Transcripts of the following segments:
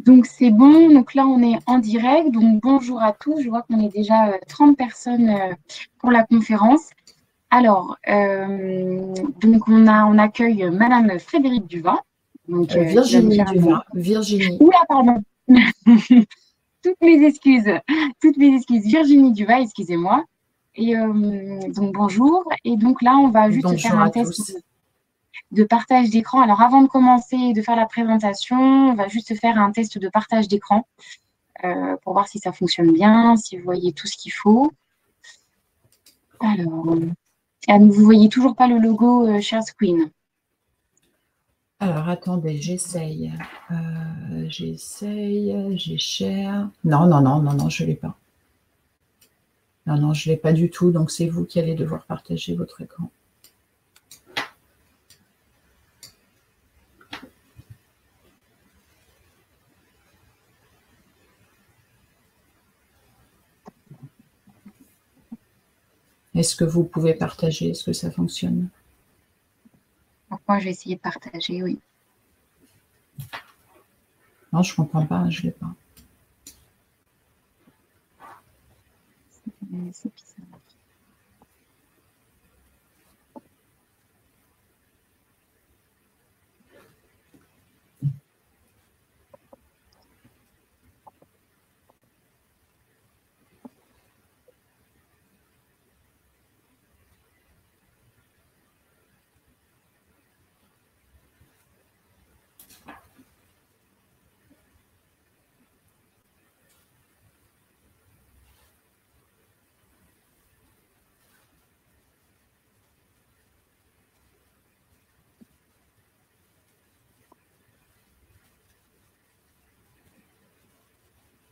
Donc c'est bon, donc là on est en direct, donc bonjour à tous, je vois qu'on est déjà 30 personnes pour la conférence. Alors, donc on accueille Madame Frédérique Duvin, donc, qui va nous Virginie faire une... Duvin, Virginie. Oula, pardon, toutes mes excuses, toutes mes excuses, Virginie Duvin, excusez-moi. Et donc bonjour, et donc là on va juste faire Bonjour un à test tous. de partage d'écran. Alors avant de commencer de faire la présentation, on va juste faire un test de partage d'écran. Pour voir si ça fonctionne bien, si vous voyez tout ce qu'il faut. Alors, vous voyez toujours pas le logo Share Screen. Alors, attendez, j'ai share. Non, non, non, non, non, je ne l'ai pas. Non, non, je ne l'ai pas du tout, donc c'est vous qui allez devoir partager votre écran. Est-ce que vous pouvez partager? Est-ce que ça fonctionne? Donc, moi, je vais essayer de partager, oui. Non, je ne comprends pas, je ne l'ai pas. C'est bizarre.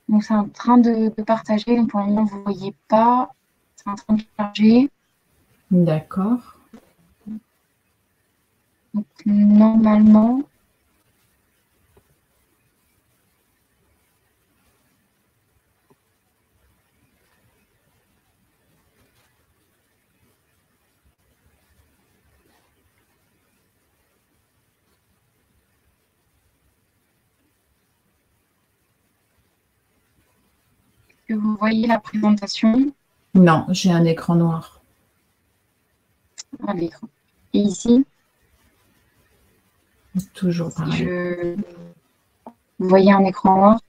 Donc, c'est en train de partager. Donc, pour le moment, vous ne voyez pas. C'est en train de charger. D'accord. Donc, normalement, que vous voyez la présentation Non, j'ai un écran noir. à l'écran. Et ici, Toujours si pareil. vous voyez un écran noir,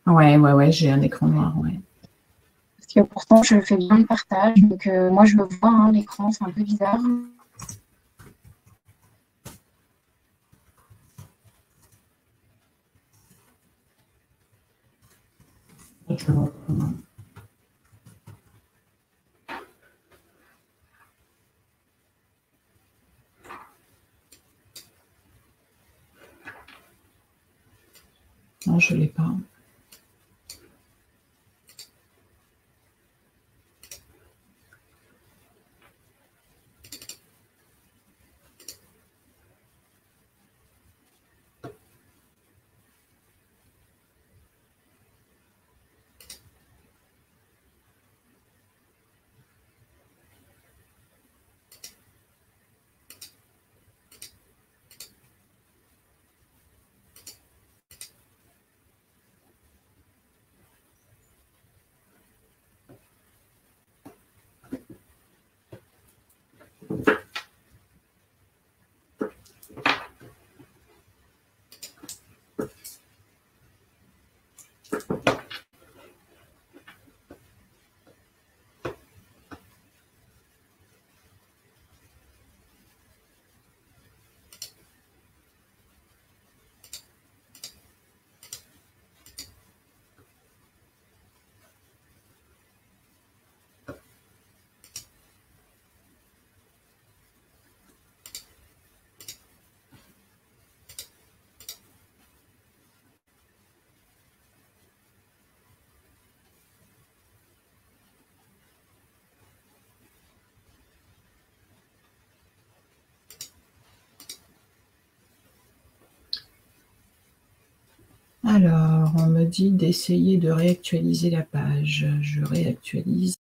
Ouais, j'ai un écran noir, ouais. parce que pourtant, je fais bien le partage. Donc, moi, je le vois, hein, l'écran, c'est un peu bizarre. Non, je ne l'ai pas. Alors, on me dit d'essayer de réactualiser la page. Je réactualise.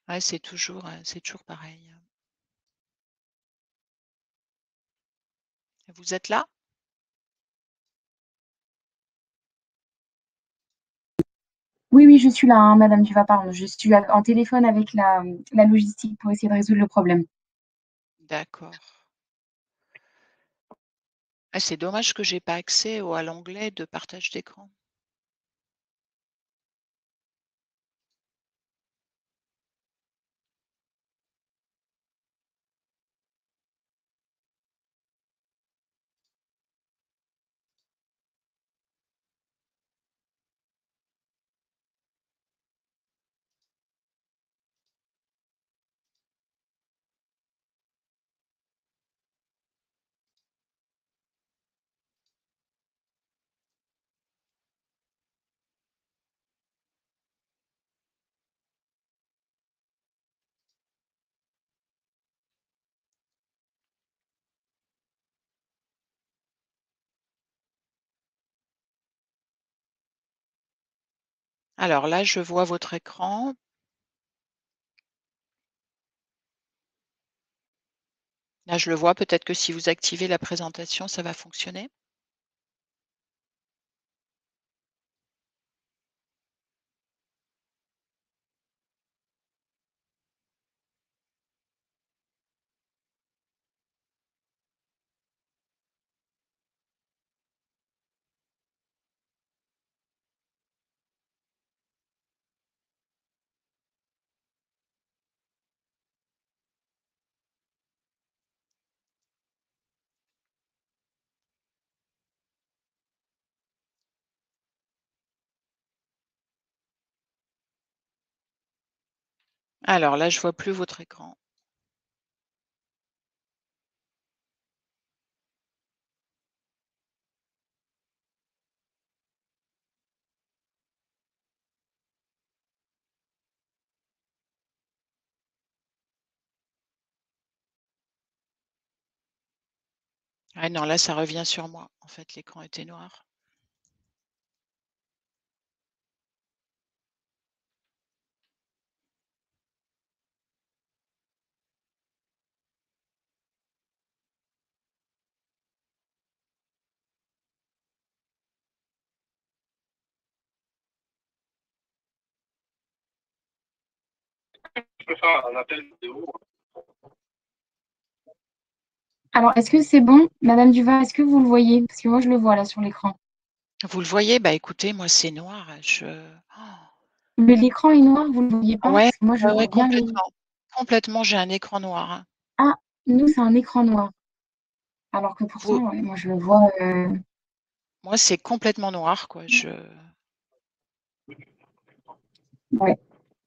Ouais, c'est toujours pareil. Vous êtes là? Oui, oui, je suis là, hein, Madame Duva, pardon. Je suis en téléphone avec la logistique pour essayer de résoudre le problème. D'accord. Ah, c'est dommage que j'ai pas accès à l'onglet de partage d'écran. Alors là, je vois votre écran. Là, je le vois. Peut-être que si vous activez la présentation, ça va fonctionner. Alors là, je vois plus votre écran. Ah non, là, ça revient sur moi. En fait, l'écran était noir. Je peux faire un appel vidéo. Alors, est-ce que c'est bon, Madame Duva? Est-ce que vous le voyez? Parce que moi, je le vois là sur l'écran. Vous le voyez? Bah écoutez, moi, c'est noir. Mais l'écran est noir, vous ne le voyez pas? Ouais, Parce que moi, je ouais, vois bien les. complètement. Complètement, j'ai un écran noir, hein. Ah, nous, c'est un écran noir. Alors que Vous pourtant, ouais, moi, je le vois. Moi, c'est complètement noir, quoi. Ouais,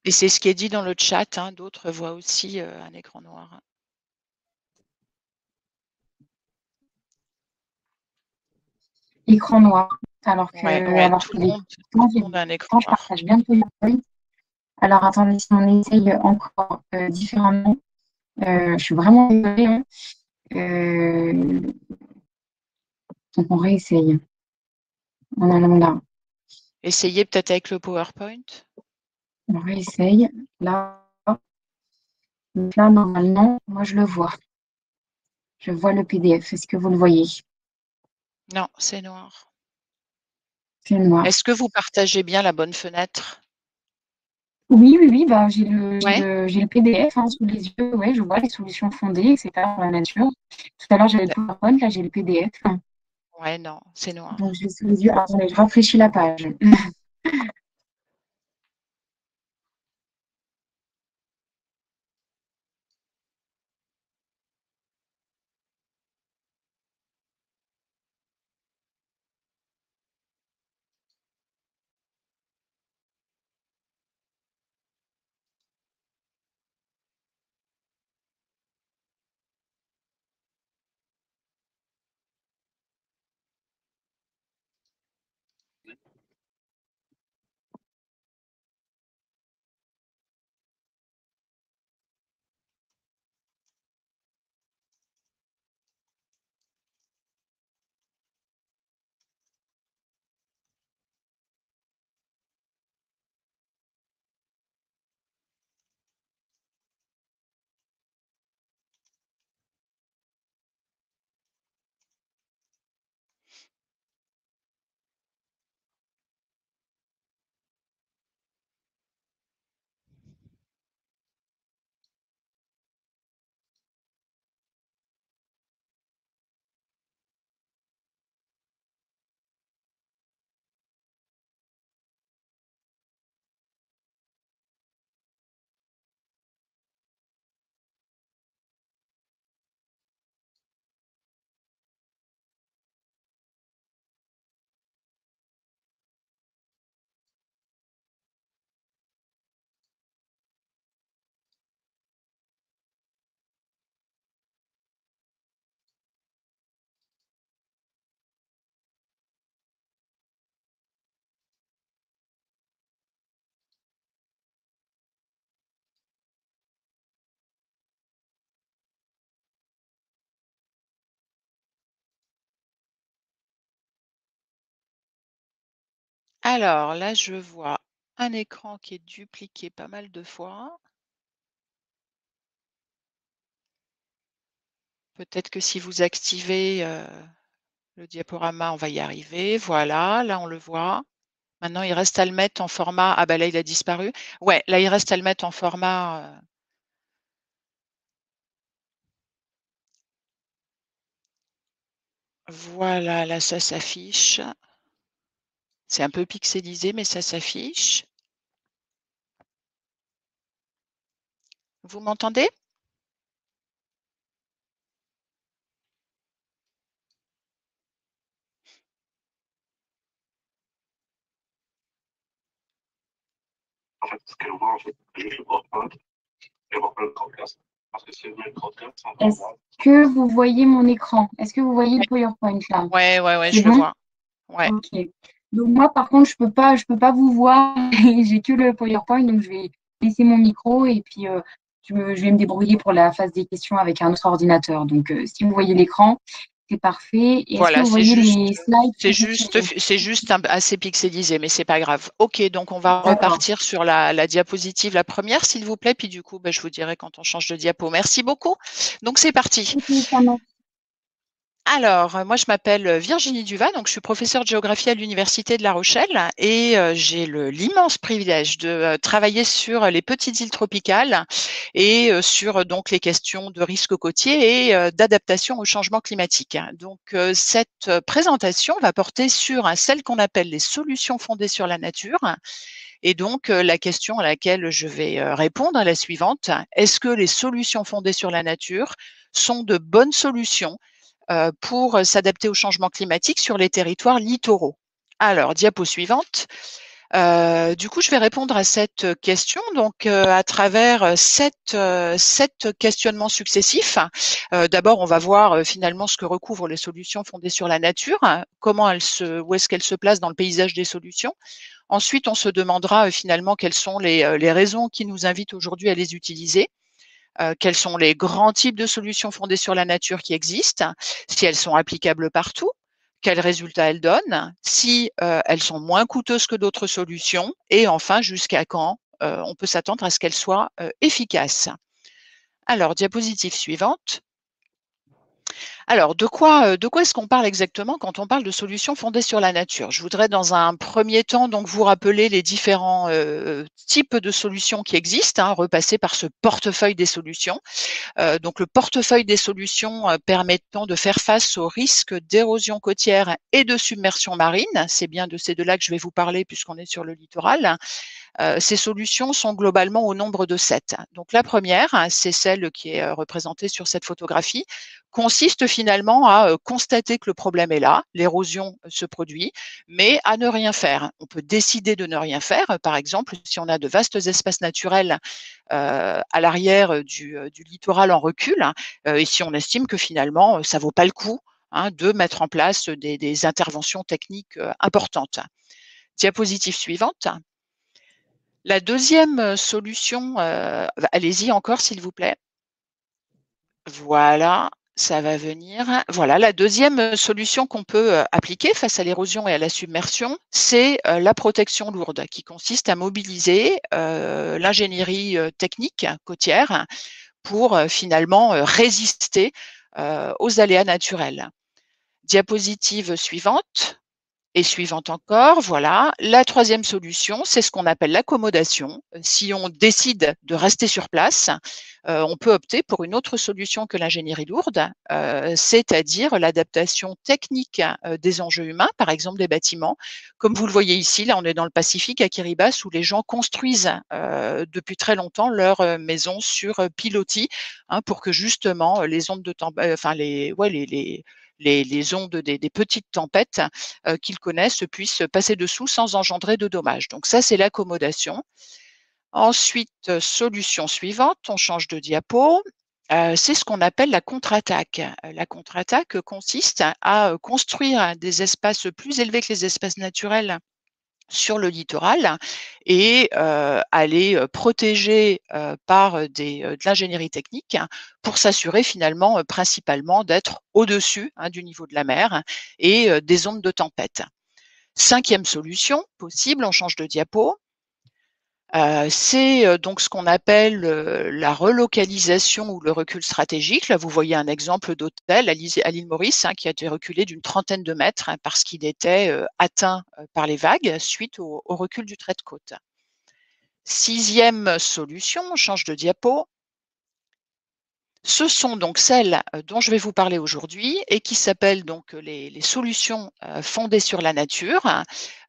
Et c'est ce qui est dit dans le chat, hein. D'autres voient aussi, un écran noir. écran noir. Alors que, Ouais, ouais, alors tout que le monde pourtant, a un écran pourtant, je noir. partage bien le PowerPoint. Alors, attendez, si on essaye encore différemment. Je suis vraiment désolée, hein. Euh, donc, on réessaye. On allant là. Essayez peut-être avec le PowerPoint. On réessaye. Là, donc là, normalement, moi, je le vois. Je vois le PDF. Est-ce que vous le voyez? Non, c'est noir. C'est noir. Est-ce que vous partagez bien la bonne fenêtre? Oui, oui, oui, bah, Ouais? j'ai le PDF hein, sous les yeux. Ouais, je vois les solutions fondées, etc. dans la nature. Tout à l'heure, j'avais le D PowerPoint, là, j'ai le PDF. Ouais, non, c'est Donc, noir. je l'ai sous les yeux. Attendez, je rafraîchis la page. Alors là, je vois un écran qui est dupliqué pas mal de fois. Peut-être que si vous activez le diaporama, on va y arriver. Voilà, là, on le voit. Maintenant, il reste à le mettre en format. Ah, bah là, il a disparu. Ouais, là, il reste à le mettre en format. Voilà, là, ça s'affiche. C'est un peu pixelisé, mais ça s'affiche. Vous m'entendez? En fait, ce qu'elle voit, en fait, juste le PowerPoint, elle voit pas le podcast. Parce que si elle met le podcast, on va Est-ce voir. que vous voyez mon écran? Est-ce que vous voyez le PowerPoint là? Ouais, C'est je le bon? vois. Ouais. Ok. Donc moi, par contre, je peux pas vous voir. J'ai que le PowerPoint, donc je vais laisser mon micro et puis je vais me débrouiller pour la phase des questions avec un autre ordinateur. Donc si vous voyez l'écran, c'est parfait. Et est-ce que Voilà, vous voyez les slides que j'utilise? c'est juste assez pixelisé, mais c'est pas grave. Ok, donc on va D'accord. repartir sur la diapositive, la première, s'il vous plaît, puis du coup, bah, je vous dirai quand on change de diapo. Merci beaucoup. Donc c'est parti. Ok, ça marche. Alors, moi, je m'appelle Virginie Duval, donc je suis professeure de géographie à l'Université de La Rochelle et j'ai l'immense privilège de travailler sur les petites îles tropicales et sur donc les questions de risque côtier et d'adaptation au changement climatique. Donc, cette présentation va porter sur celle qu'on appelle les solutions fondées sur la nature. Et donc, la question à laquelle je vais répondre est la suivante. Est-ce que les solutions fondées sur la nature sont de bonnes solutions pour s'adapter au changement climatique sur les territoires littoraux? Alors, diapo suivante. Du coup, je vais répondre à cette question donc à travers sept questionnements successifs. D'abord, on va voir finalement ce que recouvrent les solutions fondées sur la nature, où est-ce qu'elles se placent dans le paysage des solutions. Ensuite, on se demandera finalement quelles sont les raisons qui nous invitent aujourd'hui à les utiliser. Quels sont les grands types de solutions fondées sur la nature qui existent, si elles sont applicables partout, quels résultats elles donnent, si elles sont moins coûteuses que d'autres solutions, et enfin jusqu'à quand on peut s'attendre à ce qu'elles soient efficaces. Alors, diapositive suivante. Alors, de quoi est-ce qu'on parle exactement quand on parle de solutions fondées sur la nature? Je voudrais dans un premier temps donc vous rappeler les différents types de solutions qui existent, repasser par ce portefeuille des solutions. Donc le portefeuille des solutions permettant de faire face aux risques d'érosion côtière et de submersion marine. C'est bien de ces deux-là que je vais vous parler puisqu'on est sur le littoral. Ces solutions sont globalement au nombre de 7. Donc la première, c'est celle qui est représentée sur cette photographie, consiste finalement à constater que le problème est là, l'érosion se produit, mais à ne rien faire. On peut décider de ne rien faire. Par exemple, si on a de vastes espaces naturels à l'arrière du littoral en recul, et si on estime que finalement, ça vaut pas le coup de mettre en place des interventions techniques importantes. Diapositive suivante. La deuxième solution, allez-y encore s'il vous plaît. Voilà, ça va venir. Voilà, la deuxième solution qu'on peut appliquer face à l'érosion et à la submersion, c'est la protection lourde, qui consiste à mobiliser l'ingénierie technique côtière pour finalement résister aux aléas naturels. Diapositive suivante. Et suivante encore, voilà. La troisième solution, c'est ce qu'on appelle l'accommodation. Si on décide de rester sur place, on peut opter pour une autre solution que l'ingénierie lourde, c'est-à-dire l'adaptation technique des enjeux humains, par exemple des bâtiments. Comme vous le voyez ici, là on est dans le Pacifique à Kiribati où les gens construisent depuis très longtemps leurs maisons sur pilotis pour que justement les ondes de les ondes des petites tempêtes qu'ils connaissent puissent passer dessous sans engendrer de dommages. Donc ça, c'est l'accommodation. Ensuite, solution suivante, on change de diapo. C'est ce qu'on appelle la contre-attaque. La contre-attaque consiste à construire des espaces plus élevés que les espaces naturels sur le littoral et à les protéger par de l'ingénierie technique pour s'assurer finalement principalement d'être au-dessus du niveau de la mer et des ondes de tempête. 5e solution possible, on change de diapo. C'est donc ce qu'on appelle la relocalisation ou le recul stratégique. Là, vous voyez un exemple d'hôtel à l'île Maurice qui a été reculé d'une 30aine de mètres parce qu'il était atteint par les vagues suite au recul du trait de côte. 6e solution, on change de diapo. Ce sont donc celles dont je vais vous parler aujourd'hui et qui s'appellent donc les solutions fondées sur la nature.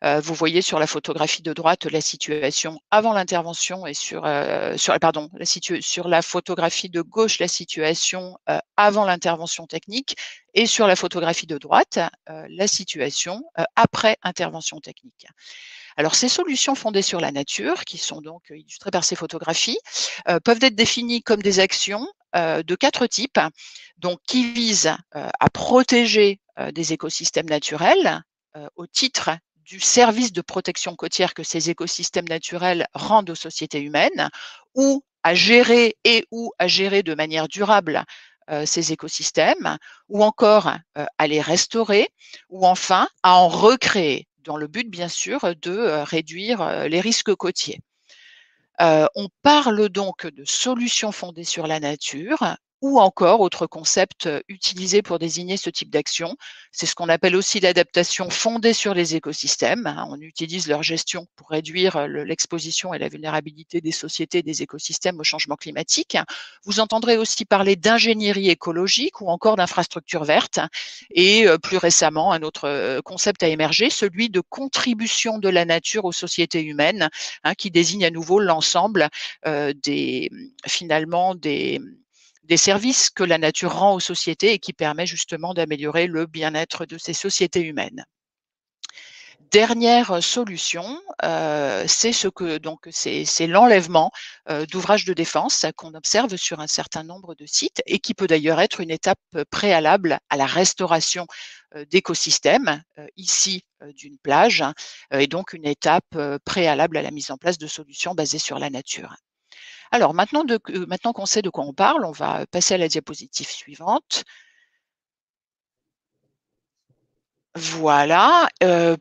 Vous voyez sur la photographie de droite la situation avant l'intervention et sur la photographie de gauche la situation avant l'intervention technique et sur la photographie de droite la situation après intervention technique. Alors, ces solutions fondées sur la nature, qui sont donc illustrées par ces photographies, peuvent être définies comme des actions de 4 types, donc qui visent à protéger des écosystèmes naturels au titre du service de protection côtière que ces écosystèmes naturels rendent aux sociétés humaines, ou à gérer de manière durable ces écosystèmes, ou encore à les restaurer, ou enfin à en recréer, dans le but bien sûr de réduire les risques côtiers. On parle donc de solutions fondées sur la nature, ou encore, autre concept utilisé pour désigner ce type d'action, c'est ce qu'on appelle aussi l'adaptation fondée sur les écosystèmes. On utilise leur gestion pour réduire l'exposition et la vulnérabilité des sociétés et des écosystèmes au changement climatique. Vous entendrez aussi parler d'ingénierie écologique ou encore d'infrastructures vertes. Et plus récemment, un autre concept a émergé, celui de contribution de la nature aux sociétés humaines, qui désigne à nouveau l'ensemble des services que la nature rend aux sociétés et qui permet justement d'améliorer le bien-être de ces sociétés humaines. Dernière solution, c'est l'enlèvement d'ouvrages de défense qu'on observe sur un certain nombre de sites et qui peut d'ailleurs être une étape préalable à la restauration d'écosystèmes, ici d'une plage, et donc une étape préalable à la mise en place de solutions basées sur la nature. Alors maintenant qu'on sait de quoi on parle, on va passer à la diapositive suivante. Voilà,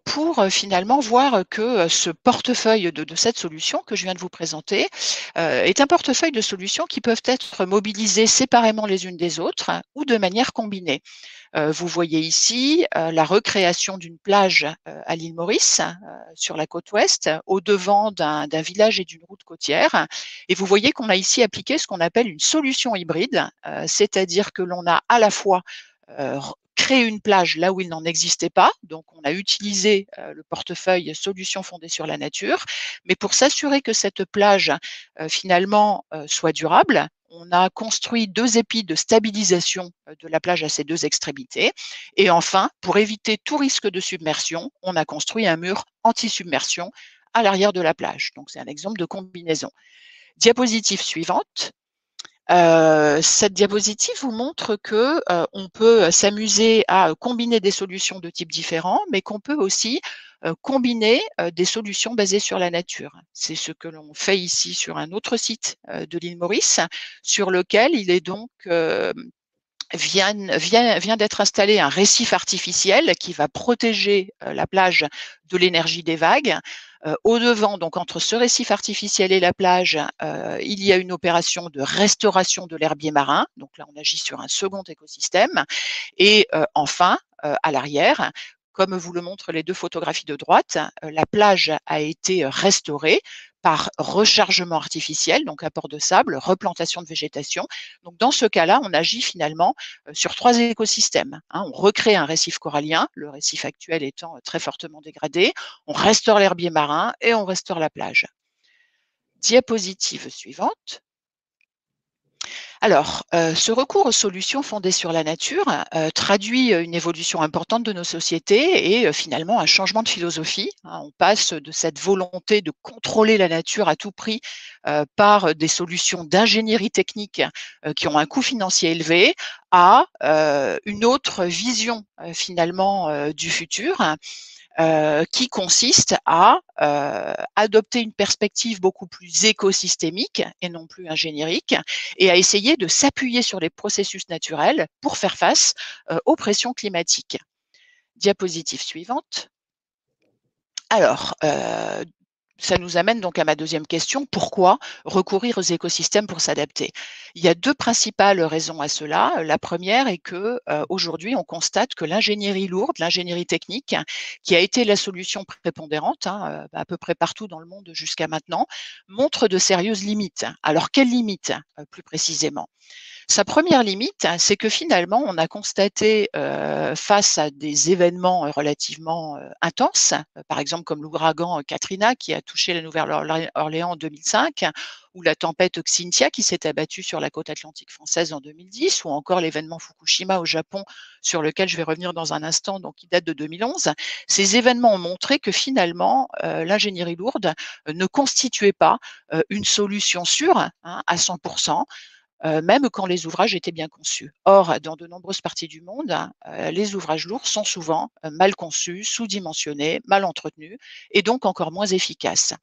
pour finalement voir que ce portefeuille de cette solution que je viens de vous présenter est un portefeuille de solutions qui peuvent être mobilisées séparément les unes des autres ou de manière combinée. Vous voyez ici la recréation d'une plage à l'île Maurice, sur la côte ouest, au-devant d'un village et d'une route côtière. Et vous voyez qu'on a ici appliqué ce qu'on appelle une solution hybride, c'est-à-dire que l'on a à la fois créé une plage là où il n'en existait pas, donc on a utilisé le portefeuille solutions fondées sur la nature, mais pour s'assurer que cette plage finalement soit durable, on a construit 2 épis de stabilisation de la plage à ses 2 extrémités. Et enfin, pour éviter tout risque de submersion, on a construit un mur anti-submersion à l'arrière de la plage. Donc, c'est un exemple de combinaison. Diapositive suivante. Cette diapositive vous montre que on peut s'amuser à combiner des solutions de types différents, mais qu'on peut aussi combiner des solutions basées sur la nature. C'est ce que l'on fait ici sur un autre site de l'île Maurice, sur lequel il est donc vient d'être installé un récif artificiel qui va protéger la plage de l'énergie des vagues. Au-devant, donc entre ce récif artificiel et la plage, il y a une opération de restauration de l'herbier marin. Donc là, on agit sur un second écosystème. Et enfin, à l'arrière, comme vous le montrent les 2 photographies de droite, la plage a été restaurée par rechargement artificiel, donc apport de sable, replantation de végétation. Donc dans ce cas-là, on agit finalement sur 3 écosystèmes. On recrée un récif corallien, le récif actuel étant très fortement dégradé, on restaure l'herbier marin et on restaure la plage. Diapositive suivante. Alors, ce recours aux solutions fondées sur la nature traduit une évolution importante de nos sociétés et finalement un changement de philosophie. On passe de cette volonté de contrôler la nature à tout prix par des solutions d'ingénierie technique qui ont un coût financier élevé à une autre vision finalement du futur. Qui consiste à adopter une perspective beaucoup plus écosystémique et non plus ingénierique, et à essayer de s'appuyer sur les processus naturels pour faire face aux pressions climatiques. Diapositive suivante. Alors, ça nous amène donc à ma deuxième question. Pourquoi recourir aux écosystèmes pour s'adapter? Il y a 2 principales raisons à cela. La première est que, aujourd'hui, on constate que l'ingénierie lourde, l'ingénierie technique, qui a été la solution prépondérante, hein, à peu près partout dans le monde jusqu'à maintenant, montre de sérieuses limites. Alors quelles limites, plus précisément? Sa première limite, c'est que finalement, on a constaté, face à des événements, relativement, intenses, par exemple comme l'ouragan, Katrina qui a touché la Nouvelle-Orléans en 2005 ou la tempête Xynthia qui s'est abattue sur la côte atlantique française en 2010 ou encore l'événement Fukushima au Japon sur lequel je vais revenir dans un instant, donc qui date de 2011. Ces événements ont montré que finalement, l'ingénierie lourde, ne constituait pas, une solution sûre, hein, à 100 même quand les ouvrages étaient bien conçus. Or, dans de nombreuses parties du monde, les ouvrages lourds sont souvent, mal conçus, sous-dimensionnés, mal entretenus et donc encore moins efficaces.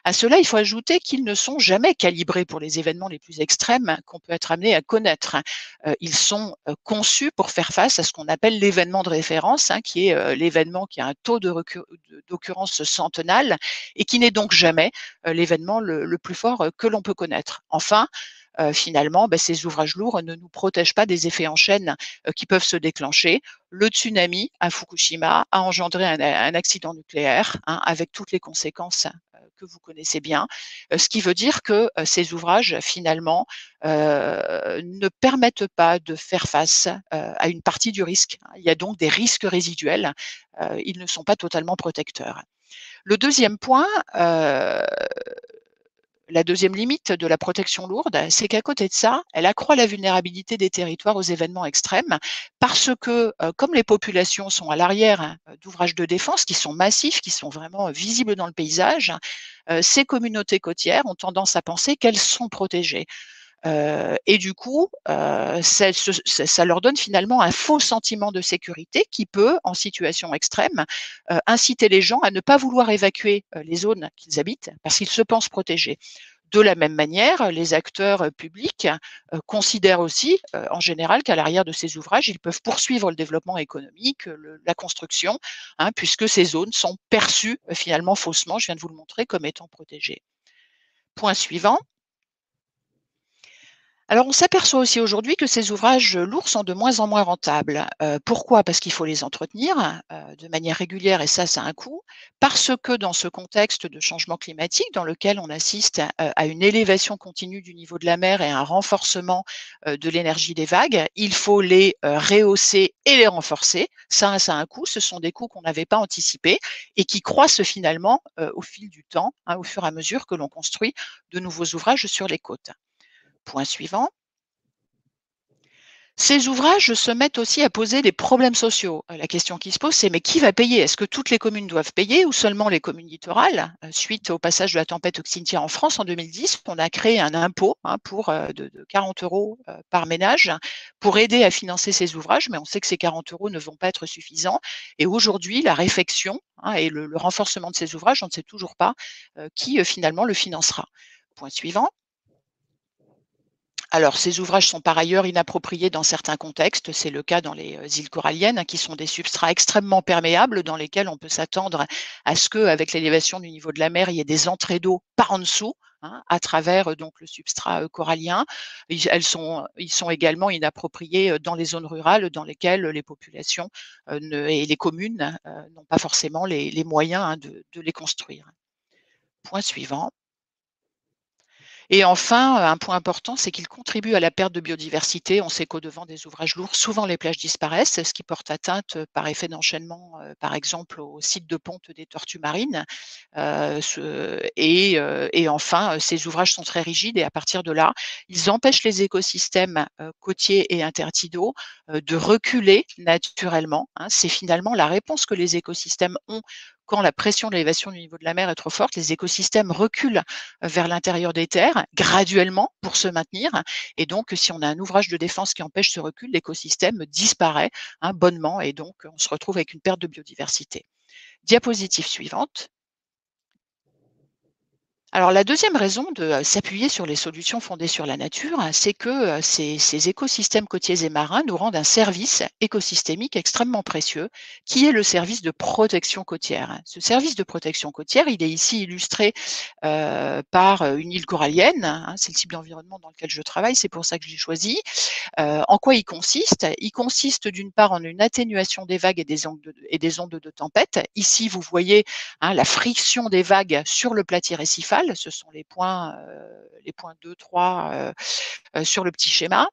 À cela, il faut ajouter qu'ils ne sont jamais calibrés pour les événements les plus extrêmes qu'on peut être amené à connaître. Ils sont, conçus pour faire face à ce qu'on appelle l'événement de référence, hein, qui est, l'événement qui a un taux d'occurrence centenal et qui n'est donc jamais, l'événement le plus fort, que l'on peut connaître. Enfin, finalement, ces ouvrages lourds ne nous protègent pas des effets en chaîne, qui peuvent se déclencher. Le tsunami à Fukushima a engendré un accident nucléaire, hein, avec toutes les conséquences, que vous connaissez bien. Ce qui veut dire que, ces ouvrages finalement, ne permettent pas de faire face, à une partie du risque. Il y a donc des risques résiduels, ils ne sont pas totalement protecteurs. Le deuxième point, la deuxième limite de la protection lourde, c'est qu'à côté de ça, elle accroît la vulnérabilité des territoires aux événements extrêmes parce que, comme les populations sont à l'arrière, hein, d'ouvrages de défense qui sont massifs, qui sont vraiment visibles dans le paysage, ces communautés côtières ont tendance à penser qu'elles sont protégées. Et du coup, ça leur donne finalement un faux sentiment de sécurité qui peut, en situation extrême, inciter les gens à ne pas vouloir évacuer, les zones qu'ils habitent parce qu'ils se pensent protégés. De la même manière, les acteurs, publics, considèrent aussi, en général qu'à l'arrière de ces ouvrages, ils peuvent poursuivre le développement économique, la construction, hein, puisque ces zones sont perçues, finalement faussement, je viens de vous le montrer, comme étant protégées. Point suivant. Alors, on s'aperçoit aussi aujourd'hui que ces ouvrages lourds sont de moins en moins rentables. Pourquoi? Parce qu'il faut les entretenir de manière régulière et ça a un coût. Parce que dans ce contexte de changement climatique dans lequel on assiste à une élévation continue du niveau de la mer et un renforcement de l'énergie des vagues, il faut les rehausser et les renforcer. Ça a un coût. Ce sont des coûts qu'on n'avait pas anticipés et qui croissent finalement au fil du temps, hein, au fur et à mesure que l'on construit de nouveaux ouvrages sur les côtes. Point suivant. Ces ouvrages se mettent aussi à poser des problèmes sociaux. La question qui se pose, c'est mais qui va payer? Est-ce que toutes les communes doivent payer ou seulement les communes littorales? Suite au passage de la tempête Xynthia en France en 2010, on a créé un impôt, hein, pour de 40 € par ménage pour aider à financer ces ouvrages, mais on sait que ces 40 € ne vont pas être suffisants. Et aujourd'hui, la réfection, hein, et le renforcement de ces ouvrages, on ne sait toujours pas qui finalement le financera. Point suivant. Alors, ces ouvrages sont par ailleurs inappropriés dans certains contextes. C'est le cas dans les îles coralliennes, hein, qui sont des substrats extrêmement perméables dans lesquels on peut s'attendre à ce qu'avec l'élévation du niveau de la mer, il y ait des entrées d'eau par en dessous, hein, à travers donc le substrat corallien. Ils sont également inappropriés dans les zones rurales dans lesquelles les populations et les communes n'ont pas forcément les moyens, hein, de les construire. Point suivant. Et enfin, un point important, c'est qu'il contribue à la perte de biodiversité. On sait qu'au-devant des ouvrages lourds, souvent les plages disparaissent, ce qui porte atteinte par effet d'enchaînement, par exemple au site de ponte des tortues marines. Et enfin, ces ouvrages sont très rigides et à partir de là, ils empêchent les écosystèmes côtiers et intertidaux de reculer naturellement, hein. C'est finalement la réponse que les écosystèmes ont quand la pression de l'élévation du niveau de la mer est trop forte. Les écosystèmes reculent vers l'intérieur des terres graduellement pour se maintenir. Et donc, si on a un ouvrage de défense qui empêche ce recul, l'écosystème disparaît, hein, bonnement et donc on se retrouve avec une perte de biodiversité. Diapositive suivante. Alors, la deuxième raison de s'appuyer sur les solutions fondées sur la nature, c'est que ces écosystèmes côtiers et marins nous rendent un service écosystémique extrêmement précieux, qui est le service de protection côtière. Ce service de protection côtière, il est ici illustré par une île corallienne, hein, c'est le type d'environnement dans lequel je travaille, c'est pour ça que je l'ai choisi. En quoi il consiste? Il consiste d'une part en une atténuation des vagues et des ondes de tempête. Ici, vous voyez la friction des vagues sur le plateau récifal. Ce sont les points 2, 3 sur le petit schéma.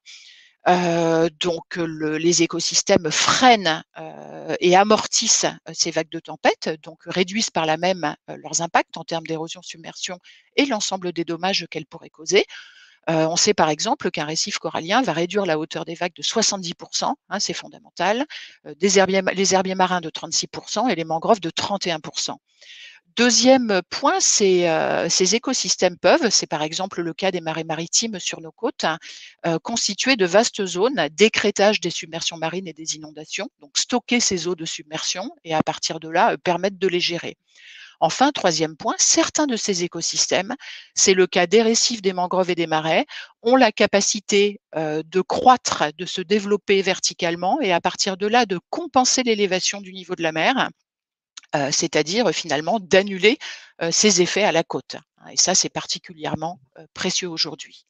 Donc les écosystèmes freinent et amortissent ces vagues de tempête, donc réduisent par là même leurs impacts en termes d'érosion, submersion et l'ensemble des dommages qu'elles pourraient causer. On sait par exemple qu'un récif corallien va réduire la hauteur des vagues de 70%, c'est fondamental, les herbiers marins de 36% et les mangroves de 31%. Deuxième point, ces écosystèmes peuvent, c'est par exemple le cas des marais maritimes sur nos côtes, constituer de vastes zones d'écrêtage des submersions marines et des inondations, donc stocker ces eaux de submersion et à partir de là, permettre de les gérer. Enfin, troisième point, certains de ces écosystèmes, c'est le cas des récifs, des mangroves et des marais, ont la capacité de croître, de se développer verticalement et à partir de là, de compenser l'élévation du niveau de la mer, c'est-à-dire finalement d'annuler ces effets à la côte. Et ça, c'est particulièrement précieux aujourd'hui.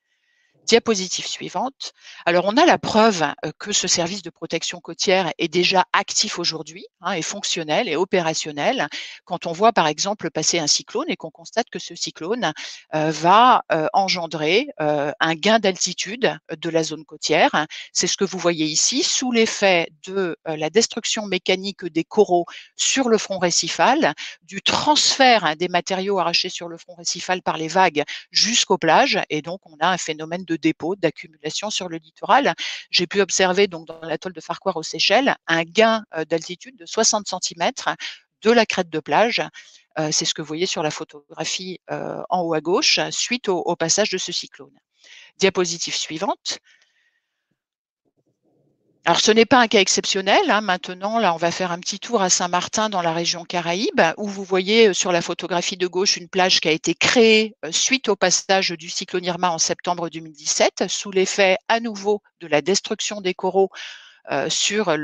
Diapositive suivante. Alors, on a la preuve que ce service de protection côtière est déjà actif aujourd'hui, est fonctionnel et opérationnel. Quand on voit, par exemple, passer un cyclone et qu'on constate que ce cyclone va engendrer un gain d'altitude de la zone côtière. C'est ce que vous voyez ici, sous l'effet de la destruction mécanique des coraux sur le front récifal, du transfert des matériaux arrachés sur le front récifal par les vagues jusqu'aux plages. Et donc, on a un phénomène de dépôt, d'accumulation sur le littoral. J'ai pu observer donc dans l'atoll de Farquhar aux Seychelles un gain d'altitude de 60 cm de la crête de plage. C'est ce que vous voyez sur la photographie en haut à gauche, suite au passage de ce cyclone. Diapositive suivante. Alors, ce n'est pas un cas exceptionnel. Maintenant, là, on va faire un petit tour à Saint-Martin dans la région Caraïbe, où vous voyez sur la photographie de gauche une plage qui a été créée suite au passage du cyclone Irma en septembre 2017, sous l'effet à nouveau de la destruction des coraux sur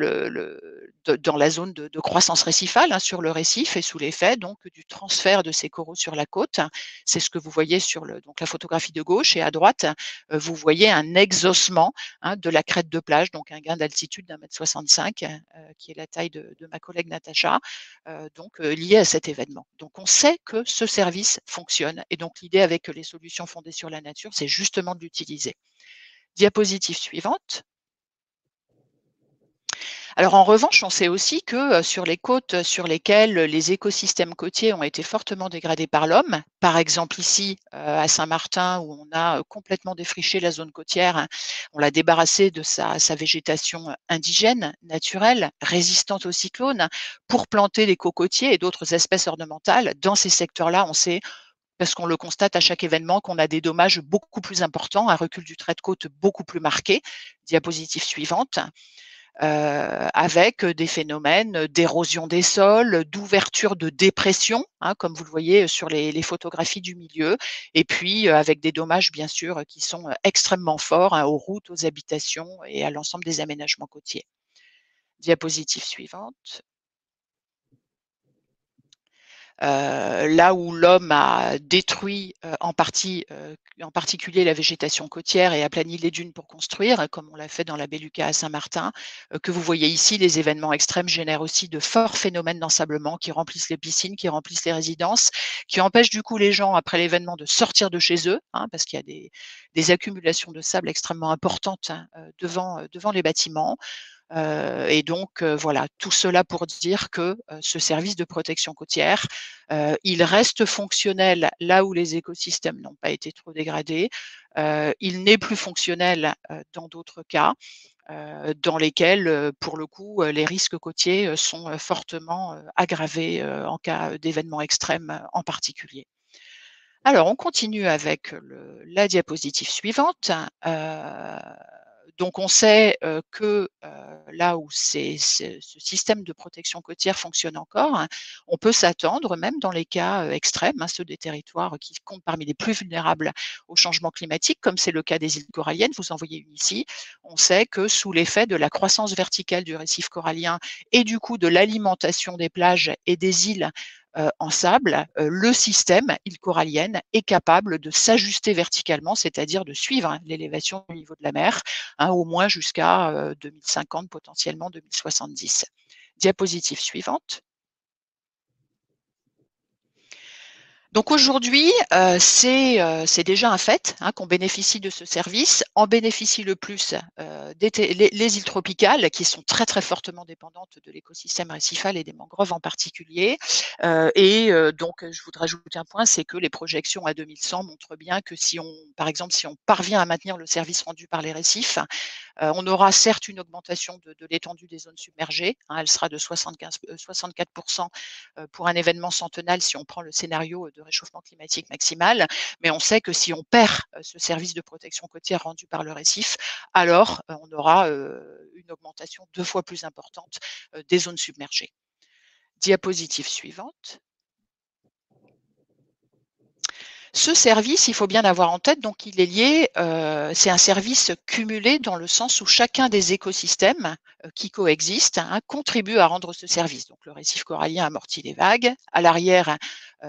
dans la zone de croissance récifale, sur le récif et sous l'effet donc du transfert de ces coraux sur la côte. C'est ce que vous voyez sur donc la photographie de gauche, et à droite, vous voyez un exhaussement de la crête de plage, donc un gain d'altitude d'1,65 m, qui est la taille de ma collègue Natacha, donc lié à cet événement. Donc on sait que ce service fonctionne, et donc l'idée avec les solutions fondées sur la nature, c'est justement de l'utiliser. Diapositive suivante. Alors en revanche, on sait aussi que sur les côtes sur lesquelles les écosystèmes côtiers ont été fortement dégradés par l'homme, par exemple ici à Saint-Martin où on a complètement défriché la zone côtière, on l'a débarrassée de sa végétation indigène, naturelle, résistante aux cyclones, pour planter des cocotiers et d'autres espèces ornementales. Dans ces secteurs-là, on sait, parce qu'on le constate à chaque événement, qu'on a des dommages beaucoup plus importants, un recul du trait de côte beaucoup plus marqué. Diapositive suivante. Avec des phénomènes d'érosion des sols, d'ouverture de dépression, comme vous le voyez sur les photographies du milieu, et puis avec des dommages bien sûr qui sont extrêmement forts aux routes, aux habitations et à l'ensemble des aménagements côtiers. Diapositive suivante. Là où l'homme a détruit en particulier la végétation côtière et aplani les dunes pour construire, comme on l'a fait dans la Belluca à Saint-Martin, que vous voyez ici, les événements extrêmes génèrent aussi de forts phénomènes d'ensablement qui remplissent les piscines, qui remplissent les résidences, qui empêchent du coup les gens, après l'événement, de sortir de chez eux, parce qu'il y a des accumulations de sable extrêmement importantes devant les bâtiments. Et donc, voilà, tout cela pour dire que ce service de protection côtière, il reste fonctionnel là où les écosystèmes n'ont pas été trop dégradés. Il n'est plus fonctionnel dans d'autres cas, dans lesquels, pour le coup, les risques côtiers sont fortement aggravés en cas d'événements extrêmes en particulier. Alors, on continue avec la diapositive suivante. Donc on sait que là où ce système de protection côtière fonctionne encore, hein, on peut s'attendre, même dans les cas extrêmes, hein, ceux des territoires qui comptent parmi les plus vulnérables au changement climatique, comme c'est le cas des îles coralliennes, vous en voyez une ici, on sait que sous l'effet de la croissance verticale du récif corallien et du coup de l'alimentation des plages et des îles en sable, le système, île corallienne, est capable de s'ajuster verticalement, c'est-à-dire de suivre, hein, l'élévation du niveau de la mer, hein, au moins jusqu'à 2050, potentiellement 2070. Diapositive suivante. Donc aujourd'hui, c'est déjà un fait, hein, qu'on bénéficie de ce service. En bénéficient le plus les îles tropicales, qui sont très très fortement dépendantes de l'écosystème récifal et des mangroves en particulier. Donc, je voudrais ajouter un point, c'est que les projections à 2100 montrent bien que si on, par exemple, si on parvient à maintenir le service rendu par les récifs, on aura certes une augmentation de l'étendue des zones submergées, hein, elle sera de 64% pour un événement centenal si on prend le scénario de réchauffement climatique maximal, mais on sait que si on perd ce service de protection côtière rendu par le récif, alors on aura une augmentation 2 fois plus importante des zones submergées. Diapositive suivante. Ce service, il faut bien avoir en tête, donc il est lié, c'est un service cumulé dans le sens où chacun des écosystèmes qui coexistent, hein, contribue à rendre ce service. Donc le récif corallien amortit les vagues. À l'arrière,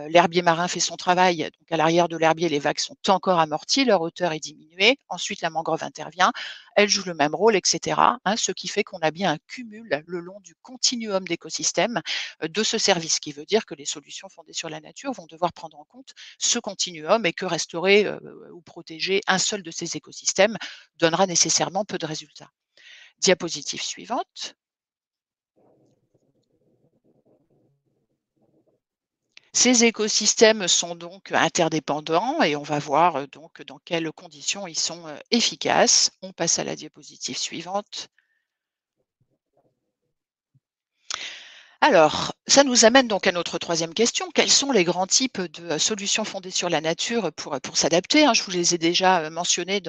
l'herbier marin fait son travail. Donc à l'arrière de l'herbier, les vagues sont encore amorties, leur hauteur est diminuée. Ensuite, la mangrove intervient, elle joue le même rôle, etc., hein, ce qui fait qu'on a bien un cumul le long du continuum d'écosystèmes de ce service, ce qui veut dire que les solutions fondées sur la nature vont devoir prendre en compte ce continuum et que restaurer ou protéger un seul de ces écosystèmes donnera nécessairement peu de résultats. Diapositive suivante. Ces écosystèmes sont donc interdépendants et on va voir donc dans quelles conditions ils sont efficaces. On passe à la diapositive suivante. Alors, ça nous amène donc à notre troisième question. Quels sont les grands types de solutions fondées sur la nature pour s'adapter, hein? Je vous les ai déjà mentionnés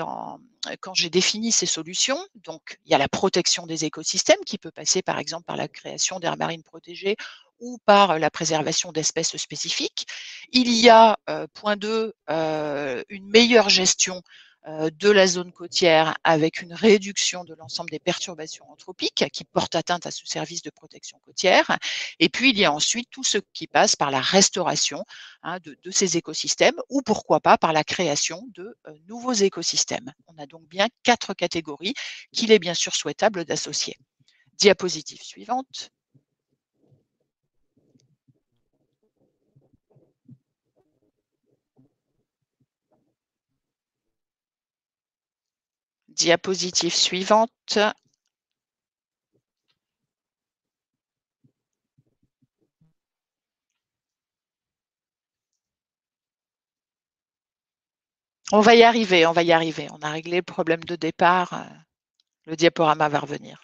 quand j'ai défini ces solutions. Donc, il y a la protection des écosystèmes qui peut passer par exemple par la création d'aires marines protégées ou par la préservation d'espèces spécifiques. Il y a, point 2, une meilleure gestion de la zone côtière avec une réduction de l'ensemble des perturbations anthropiques qui portent atteinte à ce service de protection côtière. Et puis, il y a ensuite tout ce qui passe par la restauration, hein, de ces écosystèmes ou pourquoi pas par la création de nouveaux écosystèmes. On a donc bien 4 catégories qu'il est bien sûr souhaitable d'associer. Diapositive suivante. Diapositive suivante. On va y arriver, on va y arriver. On a réglé le problème de départ. Le diaporama va revenir.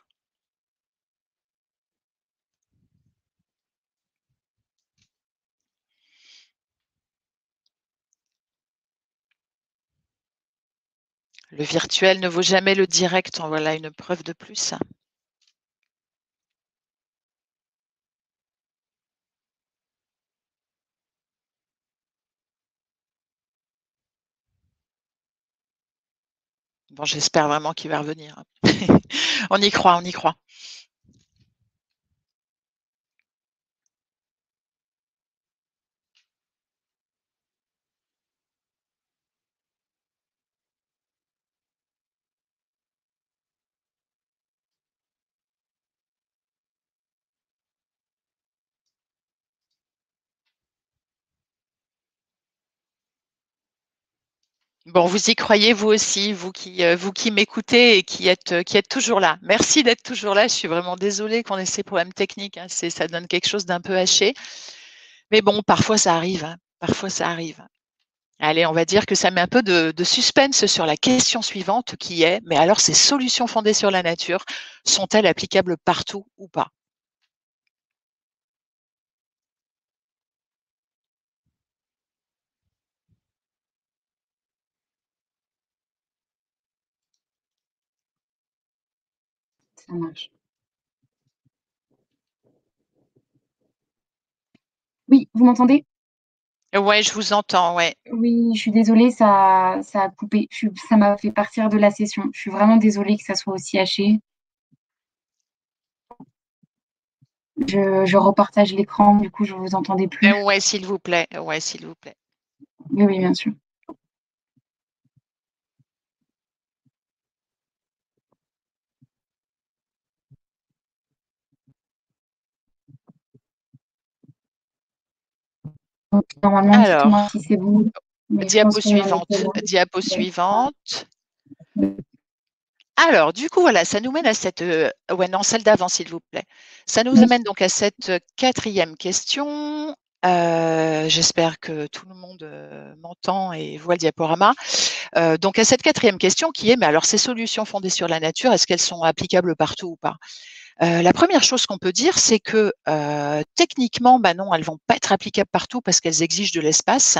Le virtuel ne vaut jamais le direct, en voilà une preuve de plus. Bon, j'espère vraiment qu'il va revenir. On y croit, on y croit. Bon, vous y croyez vous aussi, vous qui m'écoutez et qui êtes toujours là. Merci d'être toujours là. Je suis vraiment désolée qu'on ait ces problèmes techniques, hein. Ça donne quelque chose d'un peu haché. Mais bon, parfois ça arrive, hein. Parfois ça arrive. Allez, on va dire que ça met un peu de suspense sur la question suivante qui est, mais alors ces solutions fondées sur la nature sont-elles applicables partout ou pas? Ça marche. Oui, vous m'entendez? Ouais, je vous entends, ouais. Oui, je suis désolée, ça a coupé. Ça m'a fait partir de la session. Je suis vraiment désolée que ça soit aussi haché. Je repartage l'écran, du coup, je vous entendais plus. Ouais, s'il vous plaît. Ouais, s'il vous plaît. Oui, oui, bien sûr. Donc, normalement, dites-moi Alors, si c'est bon. Mais je pense diapo qu'on en suivante. était loin. Diapo suivante. Alors, du coup, voilà, ça nous mène à cette… ouais, non, celle d'avant, s'il vous plaît. Ça nous Oui. amène donc à cette 4e question. J'espère que tout le monde m'entend et voit le diaporama. Donc, à cette 4e question qui est, mais alors, ces solutions fondées sur la nature, est-ce qu'elles sont applicables partout ou pas? La première chose qu'on peut dire, c'est que techniquement, bah non, elles vont pas être applicables partout parce qu'elles exigent de l'espace.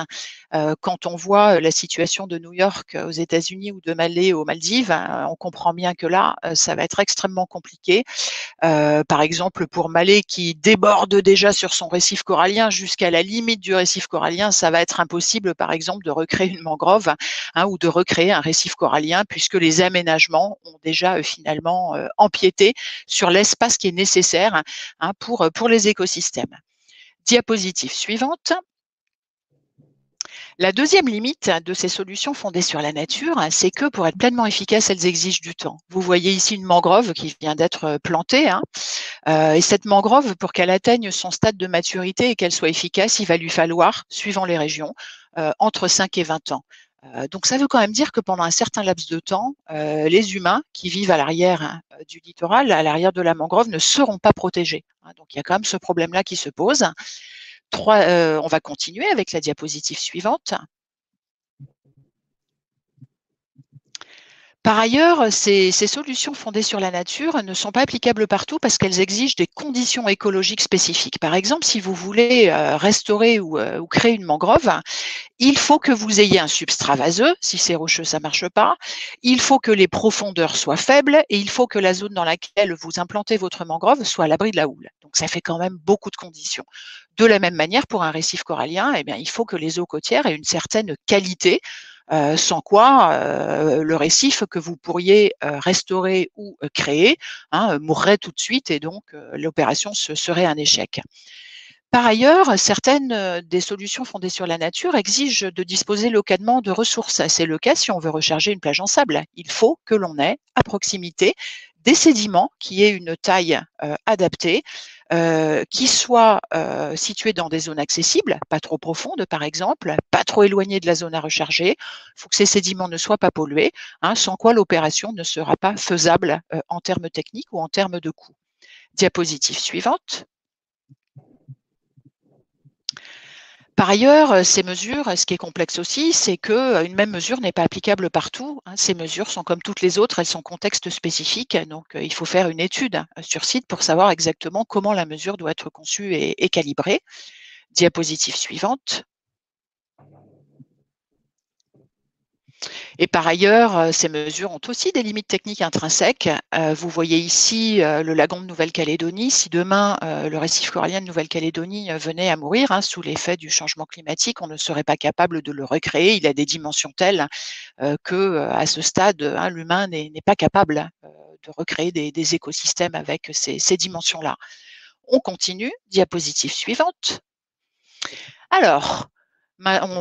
Quand on voit la situation de New York aux États-Unis ou de Malais aux Maldives, on comprend bien que là, ça va être extrêmement compliqué. Par exemple, pour Malais qui déborde déjà sur son récif corallien jusqu'à la limite du récif corallien, ça va être impossible, par exemple, de recréer une mangrove ou de recréer un récif corallien puisque les aménagements ont déjà finalement empiété sur l'espace qui est nécessaire pour les écosystèmes. Diapositive suivante. La deuxième limite de ces solutions fondées sur la nature, c'est que pour être pleinement efficaces, elles exigent du temps. Vous voyez ici une mangrove qui vient d'être plantée. Et cette mangrove, pour qu'elle atteigne son stade de maturité et qu'elle soit efficace, il va lui falloir, suivant les régions, entre 5 et 20 ans. Donc ça veut quand même dire que pendant un certain laps de temps, les humains qui vivent à l'arrière du littoral, à l'arrière de la mangrove, ne seront pas protégés. Donc il y a quand même ce problème-là qui se pose. On va continuer avec la diapositive suivante. Par ailleurs, ces solutions fondées sur la nature ne sont pas applicables partout parce qu'elles exigent des conditions écologiques spécifiques. Par exemple, si vous voulez restaurer ou créer une mangrove, il faut que vous ayez un substrat vaseux. Si c'est rocheux, ça ne marche pas. Il faut que les profondeurs soient faibles et il faut que la zone dans laquelle vous implantez votre mangrove soit à l'abri de la houle. Donc, ça fait quand même beaucoup de conditions. De la même manière, pour un récif corallien, eh bien, il faut que les eaux côtières aient une certaine qualité, sans quoi le récif que vous pourriez restaurer ou créer mourrait tout de suite et donc l'opération serait un échec. Par ailleurs, certaines des solutions fondées sur la nature exigent de disposer localement de ressources. C'est le cas si on veut recharger une plage en sable. Il faut que l'on ait à proximité des sédiments qui aient une taille adaptée, qui soient situés dans des zones accessibles, pas trop profondes par exemple, pas trop éloignées de la zone à recharger. Il faut que ces sédiments ne soient pas pollués, sans quoi l'opération ne sera pas faisable en termes techniques ou en termes de coûts. Diapositive suivante. Par ailleurs, ces mesures, ce qui est complexe aussi, c'est qu'une même mesure n'est pas applicable partout. Ces mesures sont comme toutes les autres, elles sont contexte spécifique. Donc, il faut faire une étude sur site pour savoir exactement comment la mesure doit être conçue et calibrée. Diapositive suivante. Et par ailleurs, ces mesures ont aussi des limites techniques intrinsèques. Vous voyez ici le lagon de Nouvelle-Calédonie. Si demain le récif corallien de Nouvelle-Calédonie venait à mourir sous l'effet du changement climatique, on ne serait pas capable de le recréer. Il a des dimensions telles que, à ce stade, l'humain n'est pas capable de recréer des écosystèmes avec ces dimensions-là. On continue. Diapositive suivante. Alors,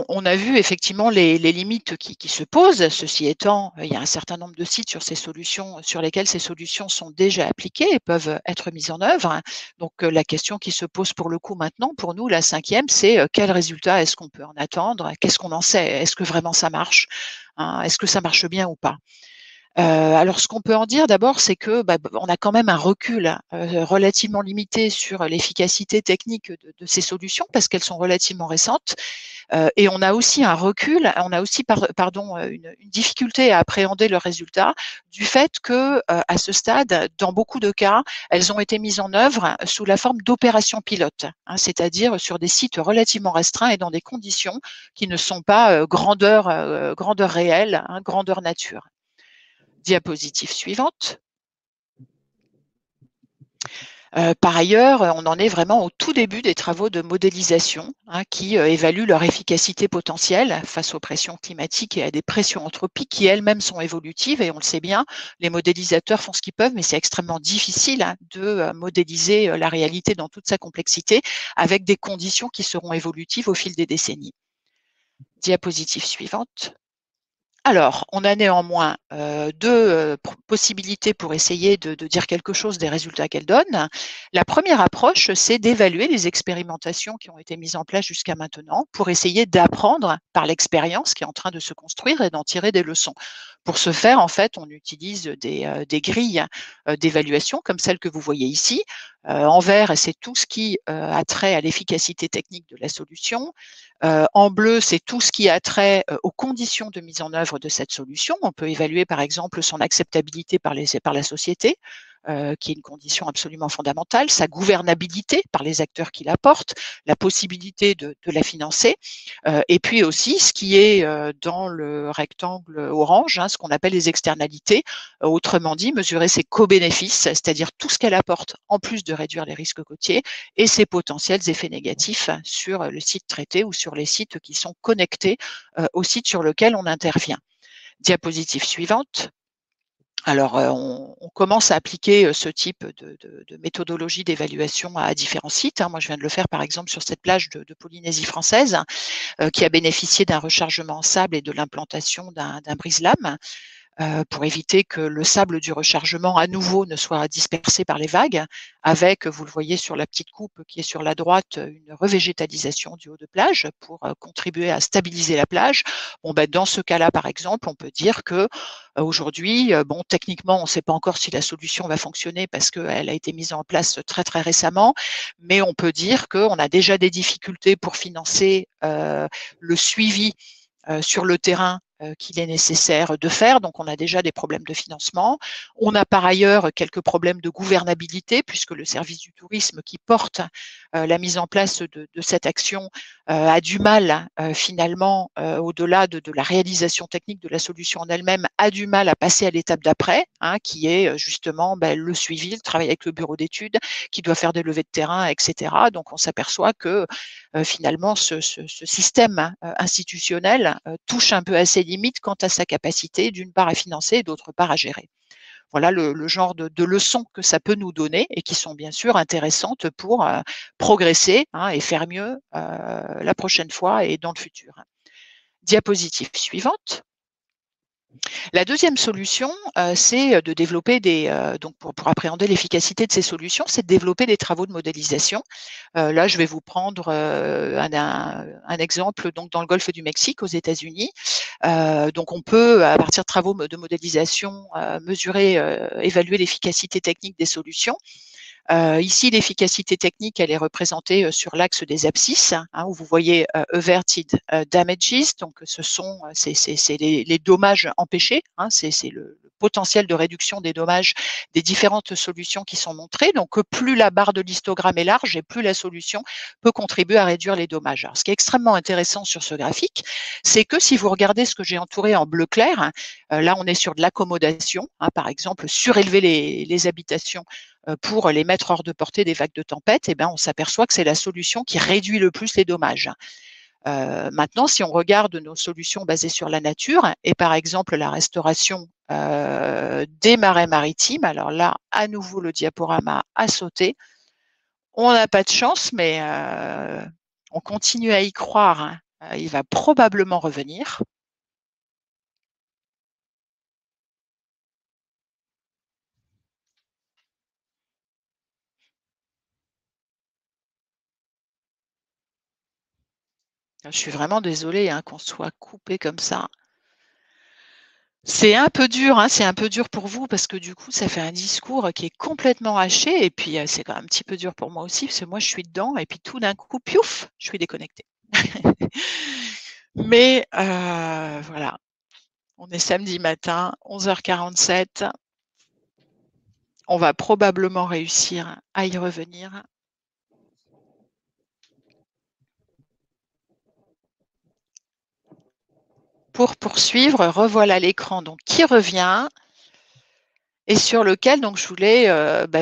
on a vu effectivement les limites qui se posent. Ceci étant, il y a un certain nombre de sites sur lesquels ces solutions sont déjà appliquées et peuvent être mises en œuvre. Donc, la question qui se pose pour le coup maintenant, pour nous, la 5e, c'est quel résultat est-ce qu'on peut en attendre? Qu'est-ce qu'on en sait? Est-ce que vraiment ça marche? Est-ce que ça marche bien ou pas? Alors, ce qu'on peut en dire d'abord, c'est que on a quand même un recul relativement limité sur l'efficacité technique de ces solutions parce qu'elles sont relativement récentes. Et on a aussi un recul, on a aussi une difficulté à appréhender le résultat du fait que, à ce stade, dans beaucoup de cas, elles ont été mises en œuvre sous la forme d'opérations pilotes, c'est-à-dire sur des sites relativement restreints et dans des conditions qui ne sont pas grandeur réelle, grandeur nature. Diapositive suivante. Par ailleurs, on en est vraiment au tout début des travaux de modélisation qui évaluent leur efficacité potentielle face aux pressions climatiques et à des pressions anthropiques qui elles-mêmes sont évolutives. Et on le sait bien, les modélisateurs font ce qu'ils peuvent, mais c'est extrêmement difficile de modéliser la réalité dans toute sa complexité avec des conditions qui seront évolutives au fil des décennies. Diapositive suivante. Alors, on a néanmoins deux possibilités pour essayer de dire quelque chose des résultats qu'elle donne. La première approche, c'est d'évaluer les expérimentations qui ont été mises en place jusqu'à maintenant pour essayer d'apprendre par l'expérience qui est en train de se construire et d'en tirer des leçons. Pour ce faire, en fait, on utilise des grilles d'évaluation comme celle que vous voyez ici. En vert, c'est tout ce qui a trait à l'efficacité technique de la solution. En bleu, c'est tout ce qui a trait aux conditions de mise en œuvre de cette solution. On peut évaluer par exemple son acceptabilité par la société, qui est une condition absolument fondamentale, sa gouvernabilité par les acteurs qui la portent, la possibilité de la financer, et puis aussi ce qui est dans le rectangle orange, ce qu'on appelle les externalités, autrement dit, mesurer ses co-bénéfices, c'est-à-dire tout ce qu'elle apporte en plus de réduire les risques côtiers et ses potentiels effets négatifs sur le site traité ou sur les sites qui sont connectés au site sur lequel on intervient. Diapositive suivante. Alors, on commence à appliquer ce type de méthodologie d'évaluation à différents sites. Moi, je viens de le faire, par exemple, sur cette plage de Polynésie française, qui a bénéficié d'un rechargement en sable et de l'implantation d'un brise-lames. Pour éviter que le sable du rechargement à nouveau ne soit dispersé par les vagues, avec, vous le voyez sur la petite coupe qui est sur la droite, une revégétalisation du haut de plage pour contribuer à stabiliser la plage. Bon, dans ce cas-là, par exemple, on peut dire que aujourd'hui, techniquement, on ne sait pas encore si la solution va fonctionner parce qu'elle a été mise en place très très récemment, mais on peut dire qu'on a déjà des difficultés pour financer le suivi sur le terrain qu'il est nécessaire de faire. Donc, on a déjà des problèmes de financement. On a par ailleurs quelques problèmes de gouvernabilité, puisque le service du tourisme qui porte la mise en place de cette action a du mal, finalement, au-delà de la réalisation technique de la solution en elle-même, a du mal à passer à l'étape d'après, qui est justement le suivi, le travail avec le bureau d'études, qui doit faire des levées de terrain, etc. Donc, on s'aperçoit que finalement, ce système institutionnel touche un peu à ses limites quant à sa capacité, d'une part à financer et d'autre part à gérer. Voilà le genre de leçons que ça peut nous donner et qui sont bien sûr intéressantes pour progresser et faire mieux la prochaine fois et dans le futur. Diapositive suivante. La deuxième solution, c'est de développer donc pour appréhender l'efficacité de ces solutions, c'est de développer des travaux de modélisation. Là, je vais vous prendre un exemple donc dans le golfe du Mexique, aux États-Unis. Donc, on peut, à partir de travaux de modélisation, mesurer, évaluer l'efficacité technique des solutions. Ici, l'efficacité technique, elle est représentée sur l'axe des abscisses, où vous voyez averted damages. Donc, ce sont c'est les dommages empêchés. C'est le potentiel de réduction des dommages des différentes solutions qui sont montrées. Donc, plus la barre de l'histogramme est large et plus la solution peut contribuer à réduire les dommages. Alors, ce qui est extrêmement intéressant sur ce graphique, c'est que si vous regardez ce que j'ai entouré en bleu clair, là, on est sur de l'accommodation, par exemple, surélever les habitations pour les mettre hors de portée des vagues de tempête, on s'aperçoit que c'est la solution qui réduit le plus les dommages. Maintenant, si on regarde nos solutions basées sur la nature et par exemple la restauration des marais maritimes, alors là, à nouveau, le diaporama a sauté. On n'a pas de chance, mais on continue à y croire. Il va probablement revenir. Je suis vraiment désolée qu'on soit coupé comme ça. C'est un peu dur, c'est un peu dur pour vous parce que du coup, ça fait un discours qui est complètement haché et puis c'est quand même un petit peu dur pour moi aussi parce que moi, je suis dedans et puis tout d'un coup, piouf, je suis déconnectée. Mais voilà, on est samedi matin, 11h47. On va probablement réussir à y revenir. Pour poursuivre, revoilà l'écran donc qui revient. et sur lequel donc je voulais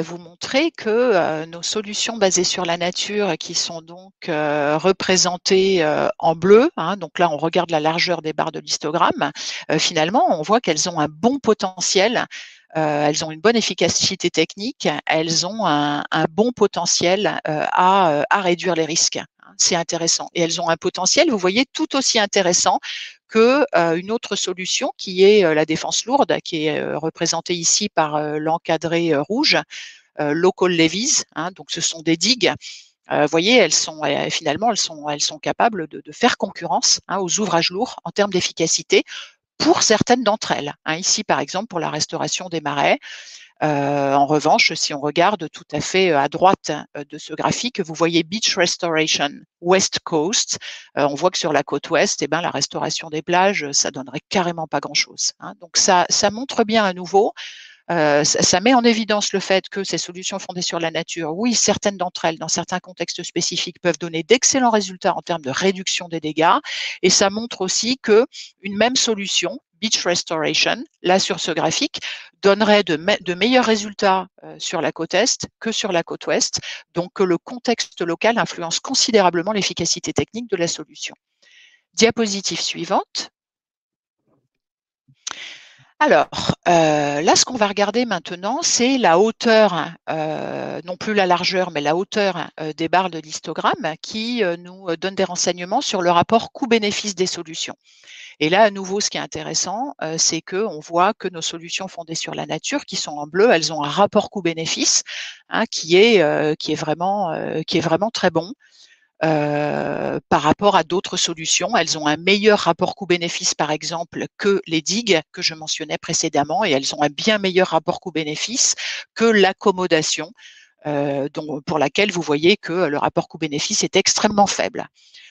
vous montrer que nos solutions basées sur la nature, qui sont donc représentées en bleu, hein, donc là on regarde la largeur des barres de l'histogramme, finalement on voit qu'elles ont un bon potentiel, elles ont une bonne efficacité technique, elles ont un bon potentiel à réduire les risques. C'est intéressant. Et elles ont un potentiel, vous voyez, tout aussi intéressant que une autre solution qui est la défense lourde, qui est représentée ici par l'encadré rouge, local levies, hein, donc ce sont des digues. Vous voyez, elles sont finalement elles sont capables de faire concurrence, hein, aux ouvrages lourds en termes d'efficacité pour certaines d'entre elles. Hein, ici, par exemple, pour la restauration des marais. En revanche, si on regarde tout à fait à droite de ce graphique, vous voyez Beach Restoration West Coast. On voit que sur la côte ouest, la restauration des plages, ça donnerait carrément pas grand-chose. Hein. Donc ça montre bien à nouveau, ça met en évidence le fait que ces solutions fondées sur la nature, oui, certaines d'entre elles, dans certains contextes spécifiques, peuvent donner d'excellents résultats en termes de réduction des dégâts. Et ça montre aussi que une même solution, Beach Restoration, là sur ce graphique, donnerait de meilleurs résultats sur la côte est que sur la côte ouest, donc que le contexte local influence considérablement l'efficacité technique de la solution. Diapositive suivante. Alors, là, ce qu'on va regarder maintenant, c'est la hauteur, non plus la largeur, mais la hauteur des barres de l'histogramme qui nous donne des renseignements sur le rapport coût-bénéfice des solutions. Et là, à nouveau, ce qui est intéressant, c'est qu'on voit que nos solutions fondées sur la nature, qui sont en bleu, elles ont un rapport coût-bénéfice, hein, qui est vraiment très bon. Par rapport à d'autres solutions. Elles ont un meilleur rapport coût-bénéfice, par exemple, que les digues que je mentionnais précédemment, et elles ont un bien meilleur rapport coût-bénéfice que l'accommodation, pour laquelle vous voyez que le rapport coût-bénéfice est extrêmement faible.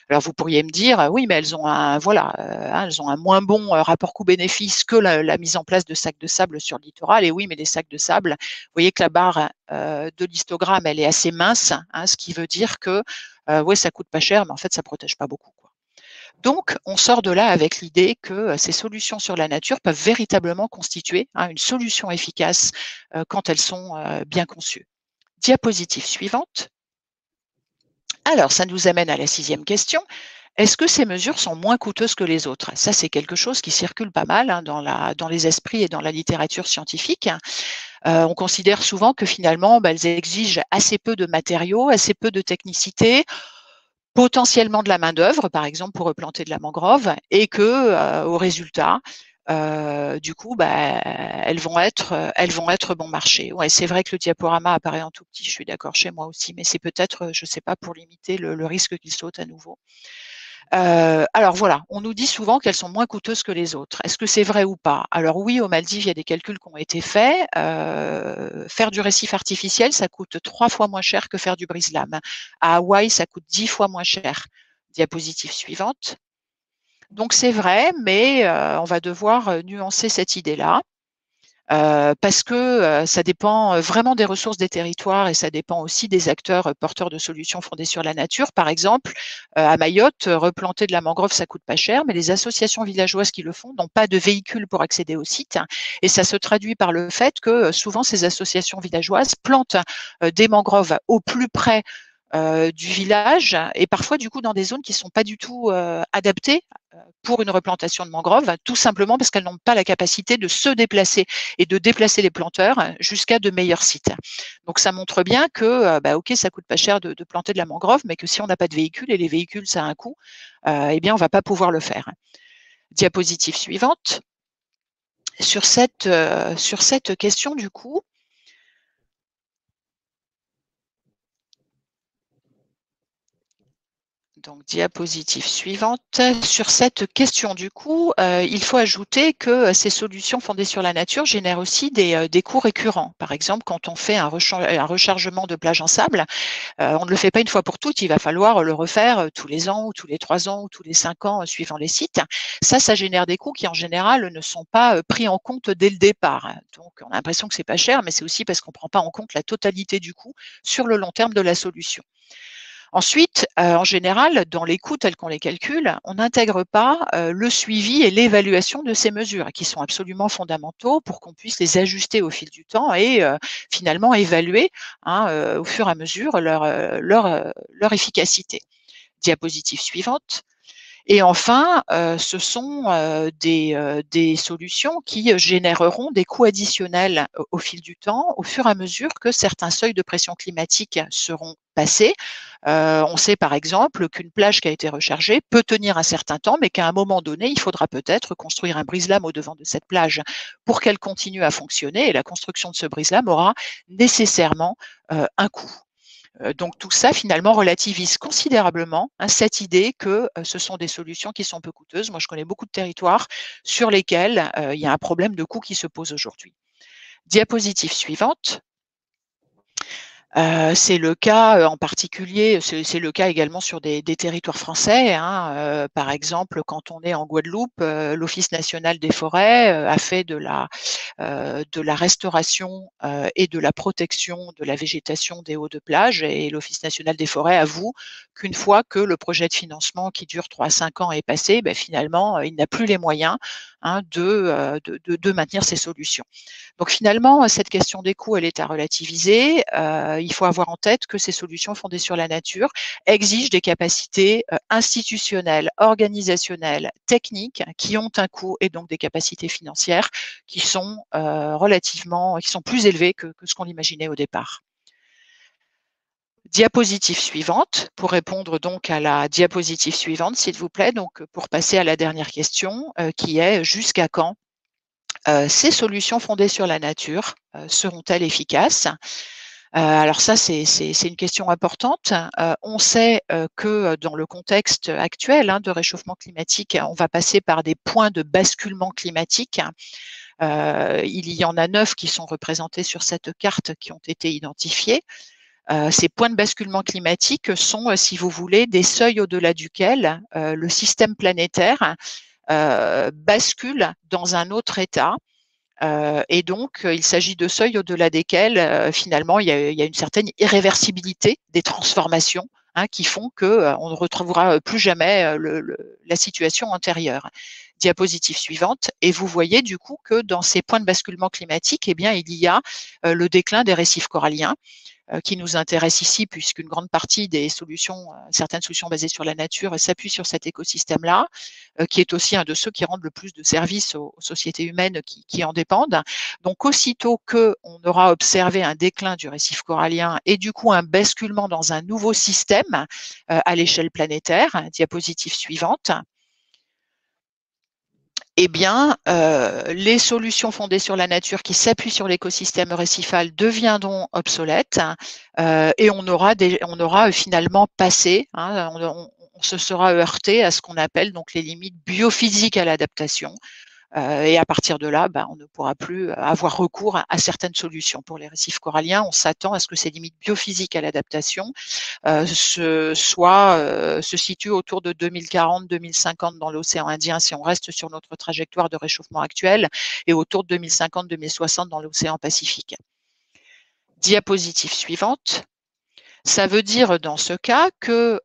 Alors vous pourriez me dire, oui, mais elles ont elles ont un moins bon rapport coût-bénéfice que la mise en place de sacs de sable sur le littoral. Et oui, mais les sacs de sable, vous voyez que la barre de l'histogramme, elle est assez mince, hein, ce qui veut dire que ouais, ça coûte pas cher, mais en fait, ça protège pas beaucoup, quoi. Donc, on sort de là avec l'idée que ces solutions sur la nature peuvent véritablement constituer, hein, une solution efficace quand elles sont bien conçues. Diapositive suivante. Alors, ça nous amène à la 6e question. Est-ce que ces mesures sont moins coûteuses que les autres? Ça, c'est quelque chose qui circule pas mal, hein, dans les esprits et dans la littérature scientifique. On considère souvent que finalement, elles exigent assez peu de matériaux, assez peu de technicité, potentiellement de la main-d'œuvre, par exemple pour replanter de la mangrove, et que au résultat, du coup, elles vont être bon marché. Ouais, c'est vrai que le diaporama apparaît en tout petit, je suis d'accord, chez moi aussi, mais c'est peut-être, je ne sais pas, pour limiter le risque qu'il saute à nouveau. Alors voilà, on nous dit souvent qu'elles sont moins coûteuses que les autres. Est-ce que c'est vrai ou pas? Alors oui, aux Maldives, il y a des calculs qui ont été faits. Faire du récif artificiel, ça coûte 3 fois moins cher que faire du brise-lames. À Hawaï, ça coûte 10 fois moins cher. Diapositive suivante. Donc c'est vrai, mais on va devoir nuancer cette idée-là. Parce que ça dépend vraiment des ressources des territoires et ça dépend aussi des acteurs porteurs de solutions fondées sur la nature. Par exemple, à Mayotte, replanter de la mangrove, ça coûte pas cher, mais les associations villageoises qui le font n'ont pas de véhicule pour accéder au site. Et ça se traduit par le fait que souvent ces associations villageoises plantent des mangroves au plus près du village et parfois du coup dans des zones qui ne sont pas du tout adaptées pour une replantation de mangroves, tout simplement parce qu'elles n'ont pas la capacité de se déplacer et de déplacer les planteurs jusqu'à de meilleurs sites. Donc ça montre bien que ok, ça coûte pas cher de planter de la mangrove, mais que si on n'a pas de véhicule, et les véhicules ça a un coût, eh bien on va pas pouvoir le faire. Diapositive suivante. Sur cette question du coup, donc, diapositive suivante. Sur cette question du coup, il faut ajouter que ces solutions fondées sur la nature génèrent aussi des coûts récurrents. Par exemple, quand on fait un rechargement de plage en sable, on ne le fait pas une fois pour toutes, il va falloir le refaire tous les ans ou tous les 3 ans ou tous les 5 ans suivant les sites. Ça génère des coûts qui en général ne sont pas pris en compte dès le départ. Donc on a l'impression que c'est pas cher, mais c'est aussi parce qu'on ne prend pas en compte la totalité du coût sur le long terme de la solution. Ensuite, en général, dans les coûts tels qu'on les calcule, on n'intègre pas le suivi et l'évaluation de ces mesures, qui sont absolument fondamentaux pour qu'on puisse les ajuster au fil du temps et finalement évaluer au fur et à mesure leur efficacité. Diapositive suivante. Et enfin, ce sont des solutions qui généreront des coûts additionnels au fil du temps, au fur et à mesure que certains seuils de pression climatique seront passés. On sait par exemple qu'une plage qui a été rechargée peut tenir un certain temps, mais qu'à un moment donné, il faudra peut-être construire un brise-lames au-devant de cette plage pour qu'elle continue à fonctionner. Et la construction de ce brise-lames aura nécessairement un coût. Donc tout ça, finalement, relativise considérablement cette idée que ce sont des solutions qui sont peu coûteuses. Moi, je connais beaucoup de territoires sur lesquels il y a un problème de coût qui se pose aujourd'hui. Diapositive suivante. C'est le cas en particulier, c'est le cas également sur des territoires français. Par exemple, quand on est en Guadeloupe, l'Office national des forêts a fait de la restauration et de la protection de la végétation des hauts de plage. Et l'Office national des forêts avoue qu'une fois que le projet de financement qui dure 3 à 5 ans est passé, finalement, il n'a plus les moyens de maintenir ces solutions. Donc finalement, cette question des coûts, elle est à relativiser. Il faut avoir en tête que ces solutions fondées sur la nature exigent des capacités institutionnelles, organisationnelles, techniques qui ont un coût et donc des capacités financières qui sont qui sont plus élevées que ce qu'on imaginait au départ. Diapositive suivante, pour répondre donc à la diapositive suivante, s'il vous plaît, donc pour passer à la dernière question, qui est jusqu'à quand ces solutions fondées sur la nature seront-elles efficaces? Alors ça, c'est une question importante. On sait que dans le contexte actuel de réchauffement climatique, on va passer par des points de basculement climatique. Il y en a 9 qui sont représentés sur cette carte qui ont été identifiés. Ces points de basculement climatique sont, si vous voulez, des seuils au-delà duquel le système planétaire bascule dans un autre état. Et donc, il s'agit de seuils au-delà desquels, finalement, il y a une certaine irréversibilité des transformations qui font qu'on ne retrouvera plus jamais la situation antérieure. Diapositive suivante. Et vous voyez du coup que dans ces points de basculement climatique, il y a le déclin des récifs coralliens, qui nous intéresse ici, puisqu'une grande partie des solutions, certaines solutions basées sur la nature, s'appuient sur cet écosystème-là, qui est aussi un de ceux qui rendent le plus de services aux sociétés humaines qui en dépendent. Donc, aussitôt qu'on aura observé un déclin du récif corallien et du coup un basculement dans un nouveau système à l'échelle planétaire, diapositive suivante, les solutions fondées sur la nature qui s'appuient sur l'écosystème récifal deviendront obsolètes et on aura finalement passé, on se sera heurté à ce qu'on appelle donc les limites biophysiques à l'adaptation. Et à partir de là, on ne pourra plus avoir recours à certaines solutions. Pour les récifs coralliens, on s'attend à ce que ces limites biophysiques à l'adaptation se situent autour de 2040-2050 dans l'océan Indien si on reste sur notre trajectoire de réchauffement actuelle et autour de 2050-2060 dans l'océan Pacifique. Diapositive suivante. Ça veut dire dans ce cas que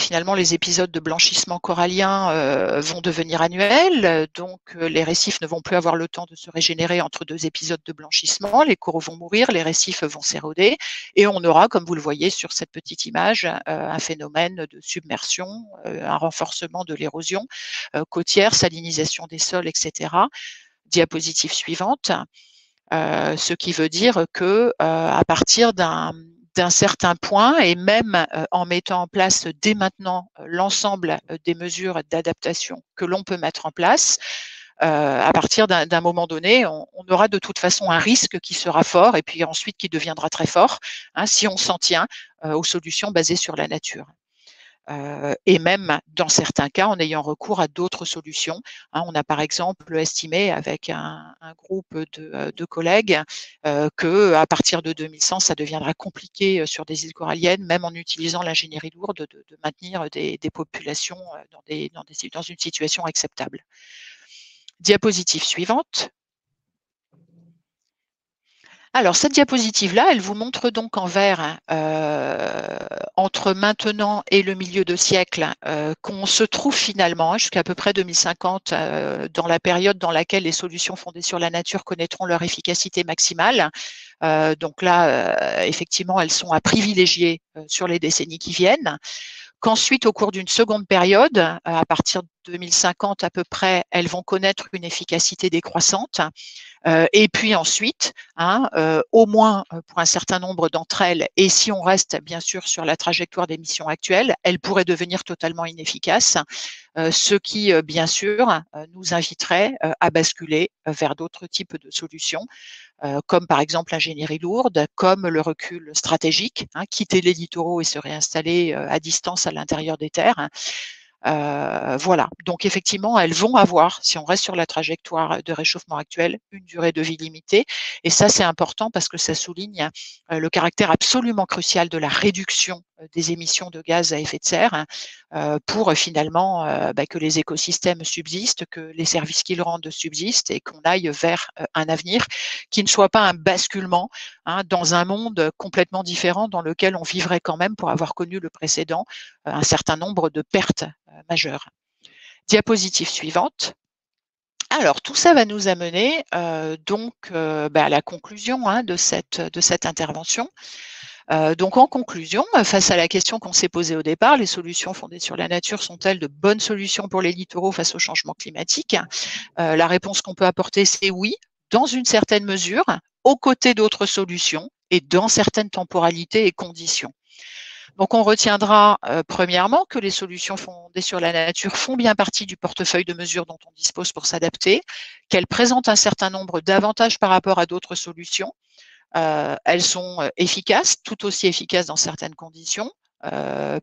finalement les épisodes de blanchissement corallien vont devenir annuels, donc les récifs ne vont plus avoir le temps de se régénérer entre 2 épisodes de blanchissement, les coraux vont mourir, les récifs vont s'éroder et on aura, comme vous le voyez sur cette petite image, un phénomène de submersion, un renforcement de l'érosion côtière, salinisation des sols, etc. Diapositive suivante. Ce qui veut dire que à partir d'un certain point et même en mettant en place dès maintenant l'ensemble des mesures d'adaptation que l'on peut mettre en place, à partir d'un moment donné, on aura de toute façon un risque qui sera fort et puis ensuite qui deviendra très fort si on s'en tient aux solutions basées sur la nature. Et même dans certains cas en ayant recours à d'autres solutions. On a par exemple estimé avec un groupe de collègues qu'à partir de 2100, ça deviendra compliqué sur des îles coralliennes, même en utilisant l'ingénierie lourde, de maintenir des populations dans une situation acceptable. Diapositive suivante. Alors, cette diapositive-là, elle vous montre donc en vert, entre maintenant et le milieu de siècle, qu'on se trouve finalement jusqu'à peu près 2050, dans la période dans laquelle les solutions fondées sur la nature connaîtront leur efficacité maximale. Donc là, effectivement, elles sont à privilégier sur les décennies qui viennent. Qu'ensuite, au cours d'une seconde période, à partir de 2050 à peu près, elles vont connaître une efficacité décroissante. Et puis ensuite, au moins pour un certain nombre d'entre elles, et si on reste bien sûr sur la trajectoire d'émissions actuelles, elles pourraient devenir totalement inefficaces, ce qui, bien sûr, nous inviterait à basculer vers d'autres types de solutions, comme par exemple l'ingénierie lourde, comme le recul stratégique, quitter les littoraux et se réinstaller à distance à l'intérieur des terres. Voilà, donc effectivement, elles vont avoir, si on reste sur la trajectoire de réchauffement actuelle, une durée de vie limitée. Et ça, c'est important parce que ça souligne le caractère absolument crucial de la réduction des émissions de gaz à effet de serre pour finalement que les écosystèmes subsistent, que les services qu'ils rendent subsistent et qu'on aille vers un avenir qui ne soit pas un basculement dans un monde complètement différent dans lequel on vivrait quand même, pour avoir connu le précédent, un certain nombre de pertes majeures. Diapositive suivante. Alors, tout ça va nous amener à la conclusion de cette intervention. Donc, en conclusion, face à la question qu'on s'est posée au départ, les solutions fondées sur la nature sont-elles de bonnes solutions pour les littoraux face au changement climatique? La réponse qu'on peut apporter, c'est oui, dans une certaine mesure, aux côtés d'autres solutions et dans certaines temporalités et conditions. Donc, on retiendra premièrement que les solutions fondées sur la nature font bien partie du portefeuille de mesures dont on dispose pour s'adapter, qu'elles présentent un certain nombre d'avantages par rapport à d'autres solutions. Elles sont efficaces, tout aussi efficaces dans certaines conditions,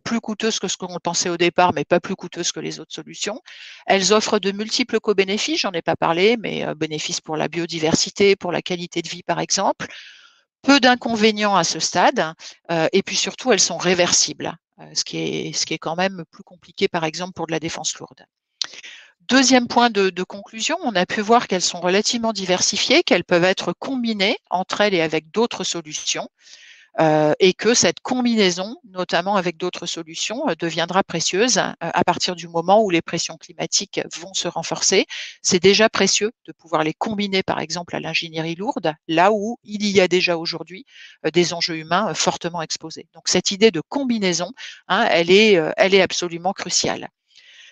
plus coûteuses que ce qu'on pensait au départ, mais pas plus coûteuses que les autres solutions. Elles offrent de multiples co-bénéfices, j'en ai pas parlé, mais bénéfices pour la biodiversité, pour la qualité de vie par exemple. Peu d'inconvénients à ce stade, et puis surtout, elles sont réversibles, ce qui est quand même plus compliqué, par exemple, pour de la défense lourde. Deuxième point de conclusion, on a pu voir qu'elles sont relativement diversifiées, qu'elles peuvent être combinées entre elles et avec d'autres solutions, et que cette combinaison, notamment avec d'autres solutions, deviendra précieuse à partir du moment où les pressions climatiques vont se renforcer. C'est déjà précieux de pouvoir les combiner, par exemple, à l'ingénierie lourde, là où il y a déjà aujourd'hui des enjeux humains fortement exposés. Donc cette idée de combinaison, elle est absolument cruciale.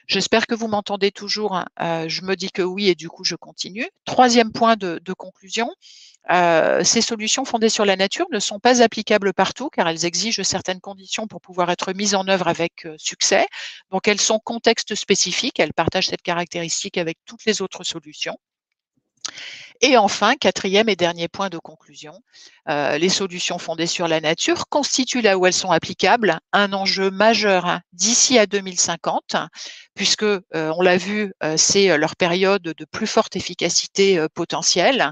J'espère que vous m'entendez toujours. Je me dis que oui et du coup, je continue. Troisième point de conclusion. Ces solutions fondées sur la nature ne sont pas applicables partout car elles exigent certaines conditions pour pouvoir être mises en œuvre avec succès. Donc, elles sont contexte spécifique. Elles partagent cette caractéristique avec toutes les autres solutions. Et enfin, quatrième et dernier point de conclusion, les solutions fondées sur la nature constituent, là où elles sont applicables, un enjeu majeur d'ici à 2050, puisque, on l'a vu, c'est leur période de plus forte efficacité potentielle.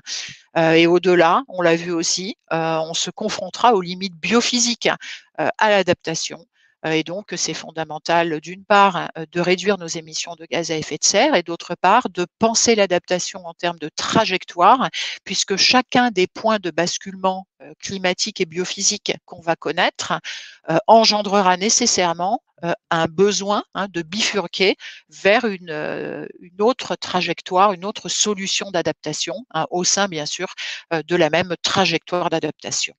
Et au-delà, on l'a vu aussi, on se confrontera aux limites biophysiques à l'adaptation. Et donc, c'est fondamental, d'une part, de réduire nos émissions de gaz à effet de serre et d'autre part, de penser l'adaptation en termes de trajectoire, puisque chacun des points de basculement climatique et biophysique qu'on va connaître engendrera nécessairement un besoin de bifurquer vers une autre trajectoire, une autre solution d'adaptation au sein, bien sûr, de la même trajectoire d'adaptation.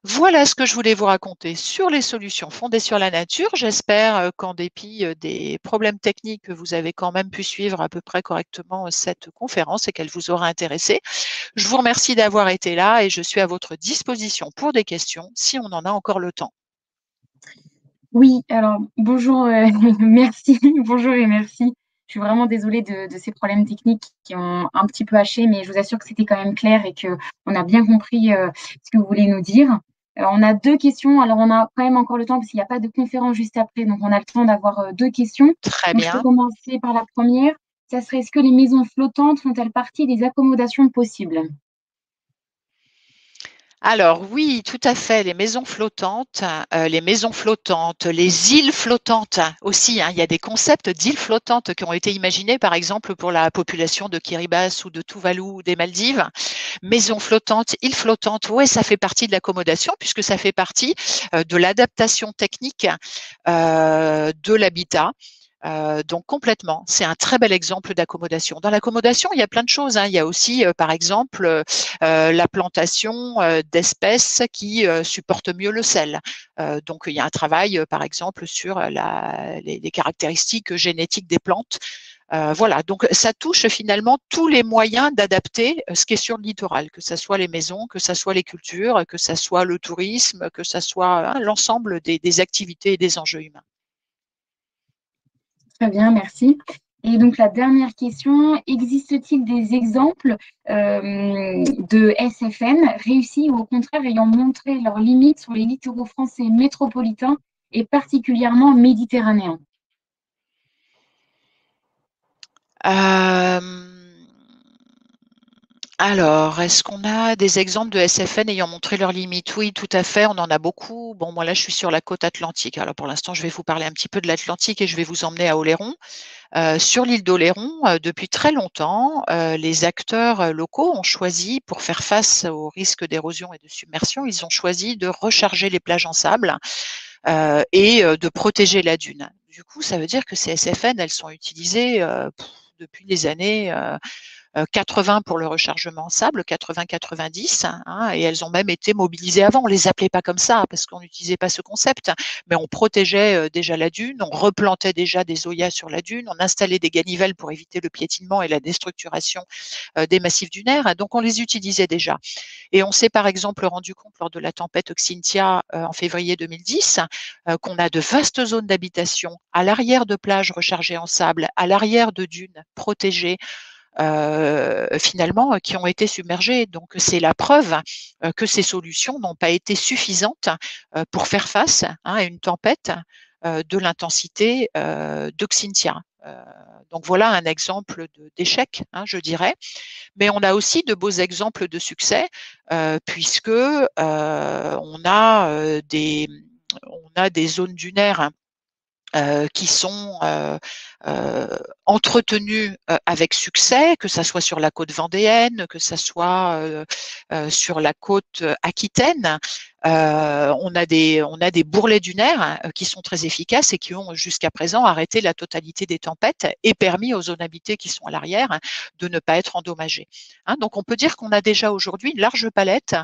Voilà ce que je voulais vous raconter sur les solutions fondées sur la nature. J'espère qu'en dépit des problèmes techniques, vous avez quand même pu suivre à peu près correctement cette conférence et qu'elle vous aura intéressé. Je vous remercie d'avoir été là et je suis à votre disposition pour des questions si on en a encore le temps. Oui, alors bonjour, merci, bonjour et merci. Je suis vraiment désolée de ces problèmes techniques qui ont un petit peu haché, mais je vous assure que c'était quand même clair et qu'on a bien compris ce que vous voulez nous dire. On a 2 questions, alors on a quand même encore le temps parce qu'il n'y a pas de conférence juste après, donc on a le temps d'avoir 2 questions. Très Donc, bien. je peux commencer par la première. Ça serait, est-ce que les maisons flottantes font-elles partie des accommodations possibles? Alors oui, tout à fait, les maisons flottantes, les îles flottantes aussi, hein. Il y a des concepts d'îles flottantes qui ont été imaginés, par exemple, pour la population de Kiribati ou de Tuvalu ou des Maldives. Maisons flottantes, îles flottantes, ouais, ça fait partie de l'accommodation puisque ça fait partie de l'adaptation technique de l'habitat. Donc complètement, c'est un très bel exemple d'accommodation. Dans l'accommodation, il y a plein de choses, hein. Il y a aussi, par exemple, la plantation d'espèces qui supportent mieux le sel. Donc il y a un travail, par exemple, sur les caractéristiques génétiques des plantes. Voilà, donc ça touche finalement tous les moyens d'adapter ce qui est sur le littoral, que ce soit les maisons, que ce soit les cultures, que ce soit le tourisme, que ce soit l'ensemble des activités et des enjeux humains. Très bien, merci. Et donc la dernière question, existe-t-il des exemples de SFN réussis ou au contraire ayant montré leurs limites sur les littoraux français métropolitains et particulièrement méditerranéens? Alors, est-ce qu'on a des exemples de SFN ayant montré leurs limites? Oui, tout à fait, on en a beaucoup. Bon, moi là, je suis sur la côte atlantique. Alors pour l'instant, je vais vous parler un petit peu de l'Atlantique et je vais vous emmener à Oléron. Sur l'île d'Oléron, depuis très longtemps, les acteurs locaux ont choisi, pour faire face aux risques d'érosion et de submersion, ils ont choisi de recharger les plages en sable et de protéger la dune. Du coup, ça veut dire que ces SFN, elles sont utilisées depuis les années 80 pour le rechargement en sable, 80-90, hein, et elles ont même été mobilisées avant. On les appelait pas comme ça parce qu'on n'utilisait pas ce concept, mais on protégeait déjà la dune, on replantait déjà des zoyas sur la dune, on installait des ganivelles pour éviter le piétinement et la déstructuration des massifs dunaires. Donc on les utilisait déjà. Et on s'est par exemple rendu compte lors de la tempête Oxynthia en février 2010 qu'on a de vastes zones d'habitation à l'arrière de plages rechargées en sable, à l'arrière de dunes protégées, finalement, qui ont été submergées. Donc, c'est la preuve que ces solutions n'ont pas été suffisantes pour faire face à une tempête de l'intensité d'Oxynthia. Donc, voilà un exemple d'échec, je dirais. Mais on a aussi de beaux exemples de succès, puisque on a des zones dunaires qui sont entretenues avec succès, que ça soit sur la côte vendéenne, que ça soit sur la côte aquitaine. On a des bourrelets dunaires qui sont très efficaces et qui ont jusqu'à présent arrêté la totalité des tempêtes et permis aux zones habitées qui sont à l'arrière de ne pas être endommagées. Donc on peut dire qu'on a déjà aujourd'hui une large palette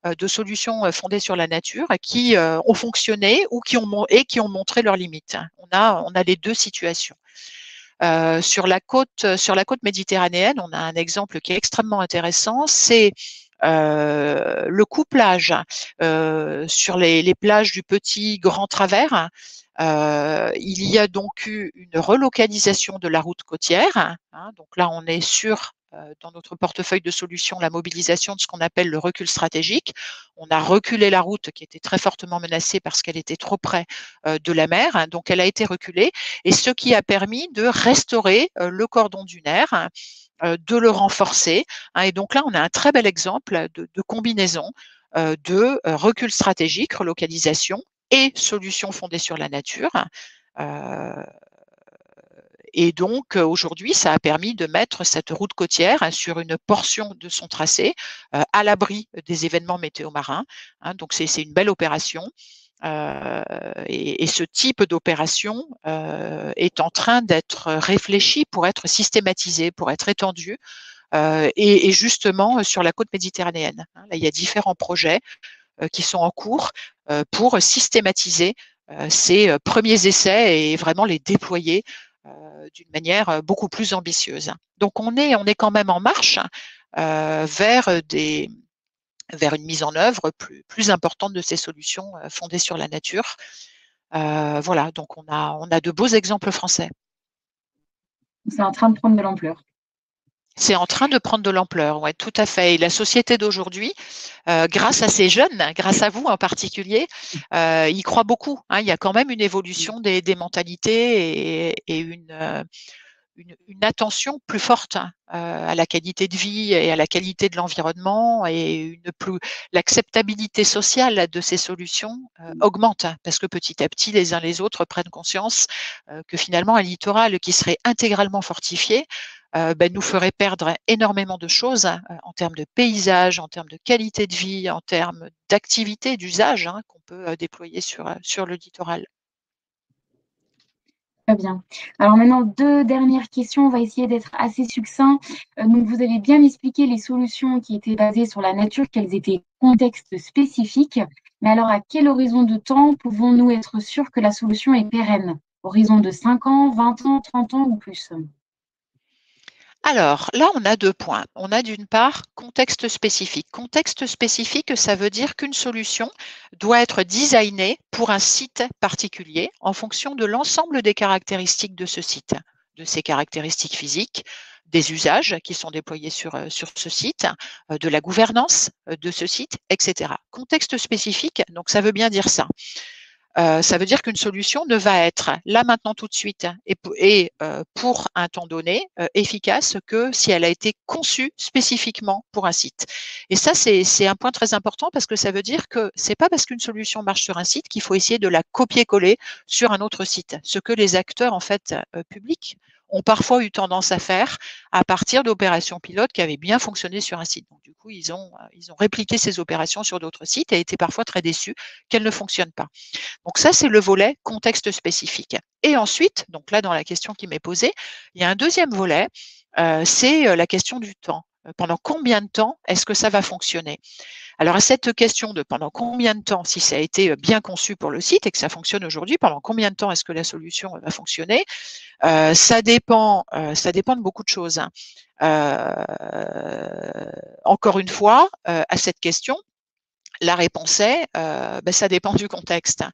de solutions fondées sur la nature qui ont fonctionné ou qui ont montré leurs limites. On a les deux situations. Sur la côte méditerranéenne, on a un exemple qui est extrêmement intéressant, c'est le couplage sur les plages du Petit Grand Travers. Il y a donc eu une relocalisation de la route côtière. Donc là, on est sur dans notre portefeuille de solutions, la mobilisation de ce qu'on appelle le recul stratégique. On a reculé la route qui était très fortement menacée parce qu'elle était trop près de la mer. Donc, elle a été reculée, et ce qui a permis de restaurer le cordon dunaire, de le renforcer. Et donc là, on a un très bel exemple de combinaison de recul stratégique, relocalisation et solutions fondées sur la nature. Et donc, aujourd'hui, ça a permis de mettre cette route côtière sur une portion de son tracé à l'abri des événements météo marins. Donc, c'est une belle opération. Et ce type d'opération est en train d'être réfléchi pour être systématisé, pour être étendu, et justement sur la côte méditerranéenne. Là, il y a différents projets qui sont en cours pour systématiser ces premiers essais et vraiment les déployer d'une manière beaucoup plus ambitieuse. Donc on est quand même en marche vers une mise en œuvre plus importante de ces solutions fondées sur la nature. Voilà, donc on a de beaux exemples français. C'est en train de prendre de l'ampleur. C'est en train de prendre de l'ampleur, oui, tout à fait. Et la société d'aujourd'hui, grâce à ces jeunes, grâce à vous en particulier, y croit beaucoup. Il y a quand même une évolution des mentalités et une attention plus forte à la qualité de vie et à la qualité de l'environnement, et l'acceptabilité sociale de ces solutions augmente, parce que petit à petit, les uns les autres prennent conscience que finalement un littoral qui serait intégralement fortifié nous ferait perdre énormément de choses en termes de paysage, en termes de qualité de vie, en termes d'activité, d'usage qu'on peut déployer sur le littoral. Très bien. Alors maintenant, 2 dernières questions. On va essayer d'être assez succinct. Donc, vous avez bien expliqué les solutions qui étaient basées sur la nature, quels étaient contextes spécifiques. Mais alors, à quel horizon de temps pouvons-nous être sûrs que la solution est pérenne? Horizon de 5 ans, 20 ans, 30 ans ou plus? Alors là, on a 2 points. On a d'une part contexte spécifique. Contexte spécifique, ça veut dire qu'une solution doit être designée pour un site particulier en fonction de l'ensemble des caractéristiques de ce site, de ses caractéristiques physiques, des usages qui sont déployés sur ce site, de la gouvernance de ce site, etc. Contexte spécifique, donc ça veut bien dire ça. Ça veut dire qu'une solution ne va être là, maintenant, tout de suite et pour un temps donné efficace que si elle a été conçue spécifiquement pour un site. Et ça, c'est un point très important, parce que ça veut dire que c'est pas parce qu'une solution marche sur un site qu'il faut essayer de la copier-coller sur un autre site. Ce que les acteurs en fait publics ont parfois eu tendance à faire à partir d'opérations pilotes qui avaient bien fonctionné sur un site. Donc, du coup, ils ont répliqué ces opérations sur d'autres sites et étaient parfois très déçus qu'elles ne fonctionnent pas. Donc ça, c'est le volet contexte spécifique. Et ensuite, donc là, dans la question qui m'est posée, il y a un deuxième volet, c'est la question du temps. Pendant combien de temps est-ce que ça va fonctionner? Alors, à cette question de pendant combien de temps, si ça a été bien conçu pour le site et que ça fonctionne aujourd'hui, pendant combien de temps est-ce que la solution va fonctionner? Ça dépend de beaucoup de choses. Encore une fois, à cette question, la réponse est, ça dépend du contexte.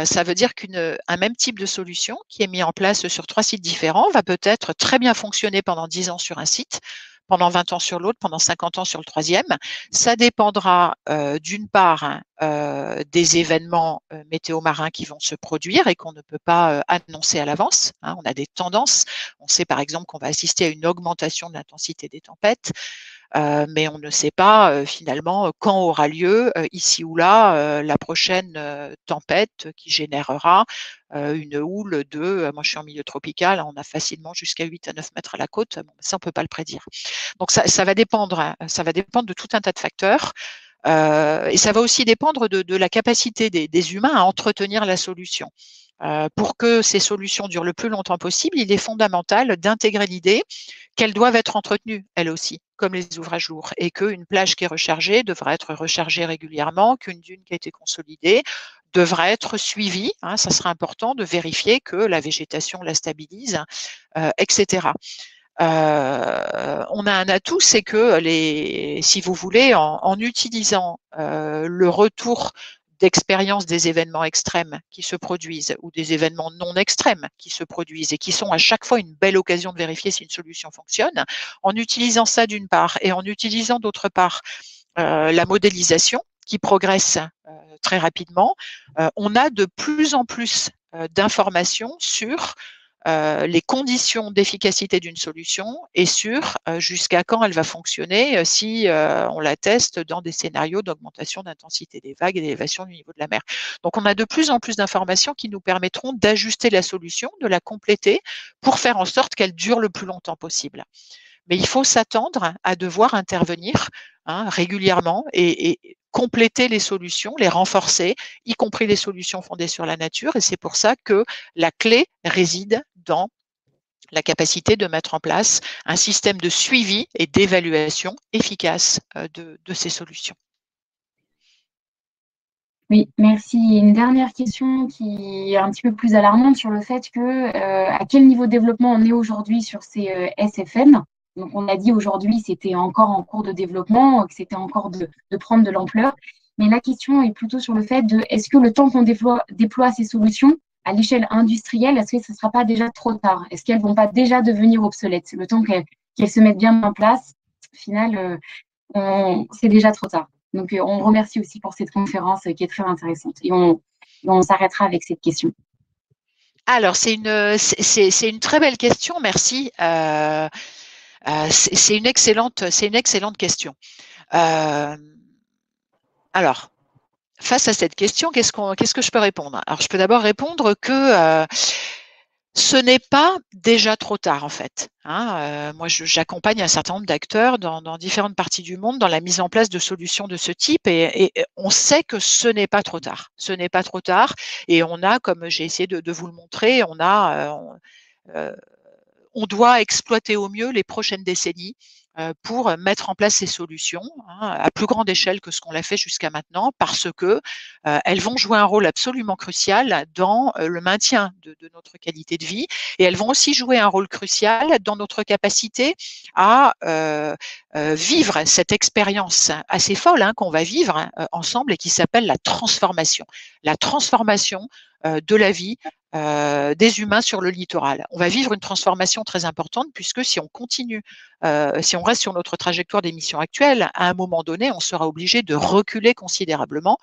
Ça veut dire qu'un même type de solution qui est mis en place sur 3 sites différents va peut-être très bien fonctionner pendant 10 ans sur un site, pendant 20 ans sur l'autre, pendant 50 ans sur le troisième. Ça dépendra d'une part des événements météo marins qui vont se produire et qu'on ne peut pas annoncer à l'avance. On a des tendances. On sait par exemple qu'on va assister à une augmentation de l'intensité des tempêtes. Mais on ne sait pas finalement quand aura lieu ici ou là la prochaine tempête qui générera une houle de, moi je suis en milieu tropical, on a facilement jusqu'à 8 à 9 mètres à la côte, bon, ça on peut pas le prédire. Donc ça va dépendre de tout un tas de facteurs. Et ça va aussi dépendre de la capacité des humains à entretenir la solution. Pour que ces solutions durent le plus longtemps possible, il est fondamental d'intégrer l'idée qu'elles doivent être entretenues, elles aussi, comme les ouvrages lourds, et qu'une plage qui est rechargée devra être rechargée régulièrement, qu'une dune qui a été consolidée devra être suivie. Ça sera important de vérifier que la végétation la stabilise, etc. On a un atout, c'est que si vous voulez, en utilisant le retour d'expérience des événements extrêmes qui se produisent ou des événements non extrêmes qui se produisent et qui sont à chaque fois une belle occasion de vérifier si une solution fonctionne, en utilisant ça d'une part et en utilisant d'autre part la modélisation qui progresse très rapidement, on a de plus en plus d'informations sur les conditions d'efficacité d'une solution et sur jusqu'à quand elle va fonctionner si on la teste dans des scénarios d'augmentation d'intensité des vagues et d'élévation du niveau de la mer. Donc, on a de plus en plus d'informations qui nous permettront d'ajuster la solution, de la compléter pour faire en sorte qu'elle dure le plus longtemps possible. Mais il faut s'attendre à devoir intervenir régulièrement et compléter les solutions, les renforcer, y compris les solutions fondées sur la nature. Et c'est pour ça que la clé réside dans la capacité de mettre en place un système de suivi et d'évaluation efficace de ces solutions. Oui, merci. Une dernière question qui est un petit peu plus alarmante sur le fait que à quel niveau de développement on est aujourd'hui sur ces SFN. Donc, on a dit aujourd'hui, c'était encore en cours de développement, que c'était encore de prendre de l'ampleur. Mais la question est plutôt sur le fait de est-ce que le temps qu'on déploie ces solutions à l'échelle industrielle, est-ce que ce ne sera pas déjà trop tard? Est-ce qu'elles ne vont pas déjà devenir obsolètes? Le temps qu'elles se mettent bien en place, au final, c'est déjà trop tard. Donc, on remercie aussi pour cette conférence qui est très intéressante. Et on s'arrêtera avec cette question. Alors, c'est une très belle question, merci. C'est une excellente question. Alors, face à cette question, qu'est-ce que je peux répondre? Alors, je peux d'abord répondre que ce n'est pas déjà trop tard, en fait. Moi, j'accompagne un certain nombre d'acteurs dans différentes parties du monde dans la mise en place de solutions de ce type et on sait que ce n'est pas trop tard. Ce n'est pas trop tard et on a, comme j'ai essayé de vous le montrer, on doit exploiter au mieux les prochaines décennies pour mettre en place ces solutions à plus grande échelle que ce qu'on l'a fait jusqu'à maintenant, parce que elles vont jouer un rôle absolument crucial dans le maintien de notre qualité de vie, et elles vont aussi jouer un rôle crucial dans notre capacité à vivre cette expérience assez folle qu'on va vivre ensemble et qui s'appelle la transformation de la vie des humains sur le littoral. On va vivre une transformation très importante puisque si on continue, si on reste sur notre trajectoire d'émissions actuelle, à un moment donné, on sera obligé de reculer considérablement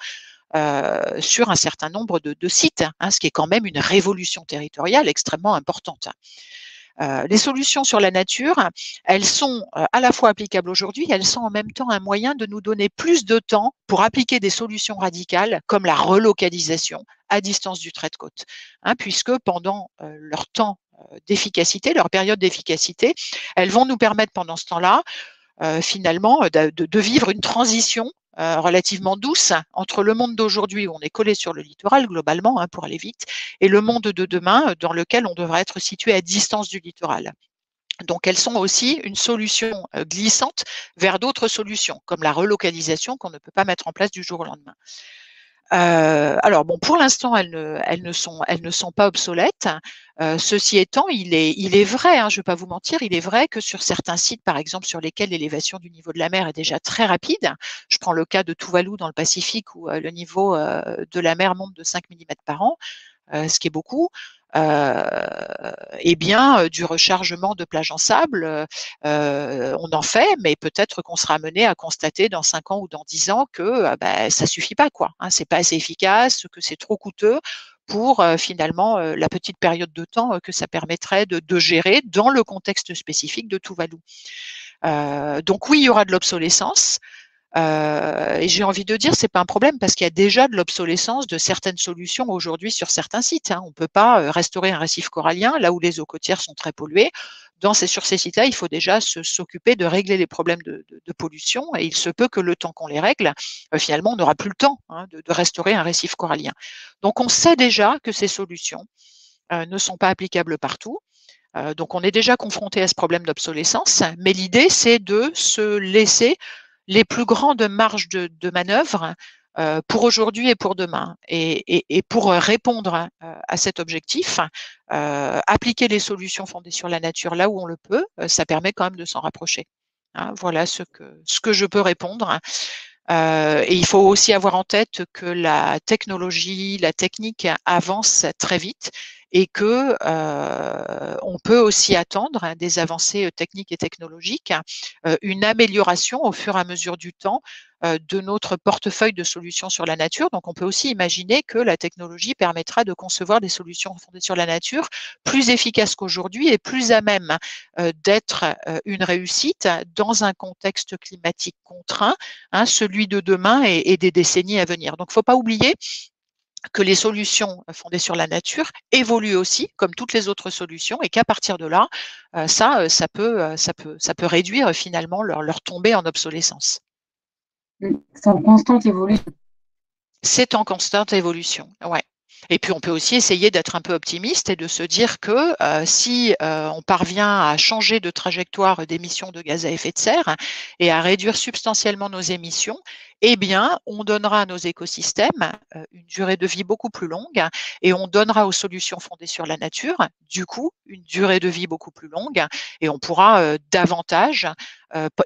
sur un certain nombre de sites, ce qui est quand même une révolution territoriale extrêmement importante. Les solutions sur la nature, elles sont à la fois applicables aujourd'hui, elles sont en même temps un moyen de nous donner plus de temps pour appliquer des solutions radicales comme la relocalisation à distance du trait de côte, puisque pendant leur temps d'efficacité, leur période d'efficacité, elles vont nous permettre pendant ce temps-là finalement de vivre une transition relativement douce entre le monde d'aujourd'hui où on est collé sur le littoral globalement pour aller vite et le monde de demain dans lequel on devrait être situé à distance du littoral. Donc, elles sont aussi une solution glissante vers d'autres solutions, comme la relocalisation qu'on ne peut pas mettre en place du jour au lendemain. Alors bon, pour l'instant, elles ne sont pas obsolètes. Ceci étant, il est vrai, je ne vais pas vous mentir, il est vrai que sur certains sites, par exemple, sur lesquels l'élévation du niveau de la mer est déjà très rapide, je prends le cas de Tuvalu dans le Pacifique où le niveau de la mer monte de 5 mm par an, ce qui est beaucoup. Du rechargement de plages en sable, on en fait, mais peut-être qu'on sera amené à constater dans 5 ans ou dans 10 ans que ça suffit pas, quoi. C'est pas assez efficace, que c'est trop coûteux pour finalement la petite période de temps que ça permettrait de gérer dans le contexte spécifique de Tuvalu. Donc oui, il y aura de l'obsolescence. Et j'ai envie de dire, c'est pas un problème parce qu'il y a déjà de l'obsolescence de certaines solutions aujourd'hui sur certains sites. On ne peut pas restaurer un récif corallien là où les eaux côtières sont très polluées. Sur ces sites-là, il faut déjà s'occuper de régler les problèmes de pollution et il se peut que le temps qu'on les règle, finalement, on n'aura plus le temps de restaurer un récif corallien. Donc, on sait déjà que ces solutions ne sont pas applicables partout. Donc, on est déjà confronté à ce problème d'obsolescence, mais l'idée, c'est de se laisser les plus grandes marges de manœuvre pour aujourd'hui et pour demain. Et pour répondre à cet objectif, appliquer les solutions fondées sur la nature là où on le peut, ça permet quand même de s'en rapprocher. Voilà ce que je peux répondre. Et il faut aussi avoir en tête que la technologie, la technique avance très vite et que on peut aussi attendre des avancées techniques et technologiques, une amélioration au fur et à mesure du temps de notre portefeuille de solutions sur la nature. Donc, on peut aussi imaginer que la technologie permettra de concevoir des solutions fondées sur la nature plus efficaces qu'aujourd'hui et plus à même d'être une réussite dans un contexte climatique contraint, celui de demain et des décennies à venir. Donc, il ne faut pas oublier que les solutions fondées sur la nature évoluent aussi, comme toutes les autres solutions, et qu'à partir de là, ça peut réduire finalement leur tombée en obsolescence. C'est en constante évolution. C'est en constante évolution, ouais. Et puis, on peut aussi essayer d'être un peu optimiste et de se dire que si on parvient à changer de trajectoire d'émissions de gaz à effet de serre et à réduire substantiellement nos émissions, eh bien, on donnera à nos écosystèmes une durée de vie beaucoup plus longue et on donnera aux solutions fondées sur la nature, du coup, une durée de vie beaucoup plus longue et on pourra davantage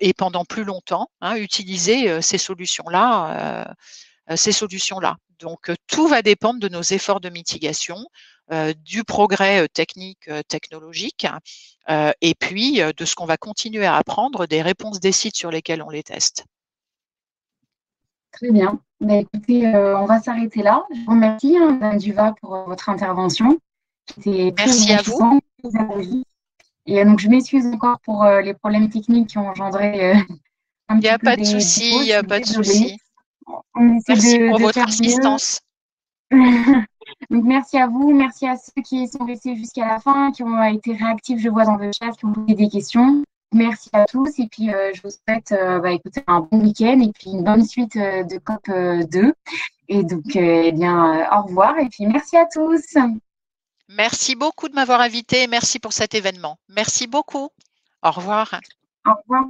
et pendant plus longtemps utiliser ces solutions-là. Donc, tout va dépendre de nos efforts de mitigation, du progrès technique, technologique, et puis de ce qu'on va continuer à apprendre des réponses des sites sur lesquels on les teste. Très bien. Écoutez, on va s'arrêter là. Je vous remercie, Madame Duva, pour votre intervention. C'était très Merci à vous. enrichissant, très agrégé. Et donc, je m'excuse encore pour les problèmes techniques qui ont engendré un Il n'y petit a peu pas de des souci, pauses. il n'y Je a suis pas de désolée. souci. On essaie Merci pour de votre faire mieux. assistance. Donc, merci à vous, merci à ceux qui sont restés jusqu'à la fin, qui ont été réactifs, je vois dans le chat, qui ont posé des questions. Merci à tous et puis je vous souhaite écoutez, un bon week-end et puis une bonne suite de COP 2. Et donc, eh bien, au revoir et puis merci à tous. Merci beaucoup de m'avoir invité et merci pour cet événement. Merci beaucoup. Au revoir. Au revoir.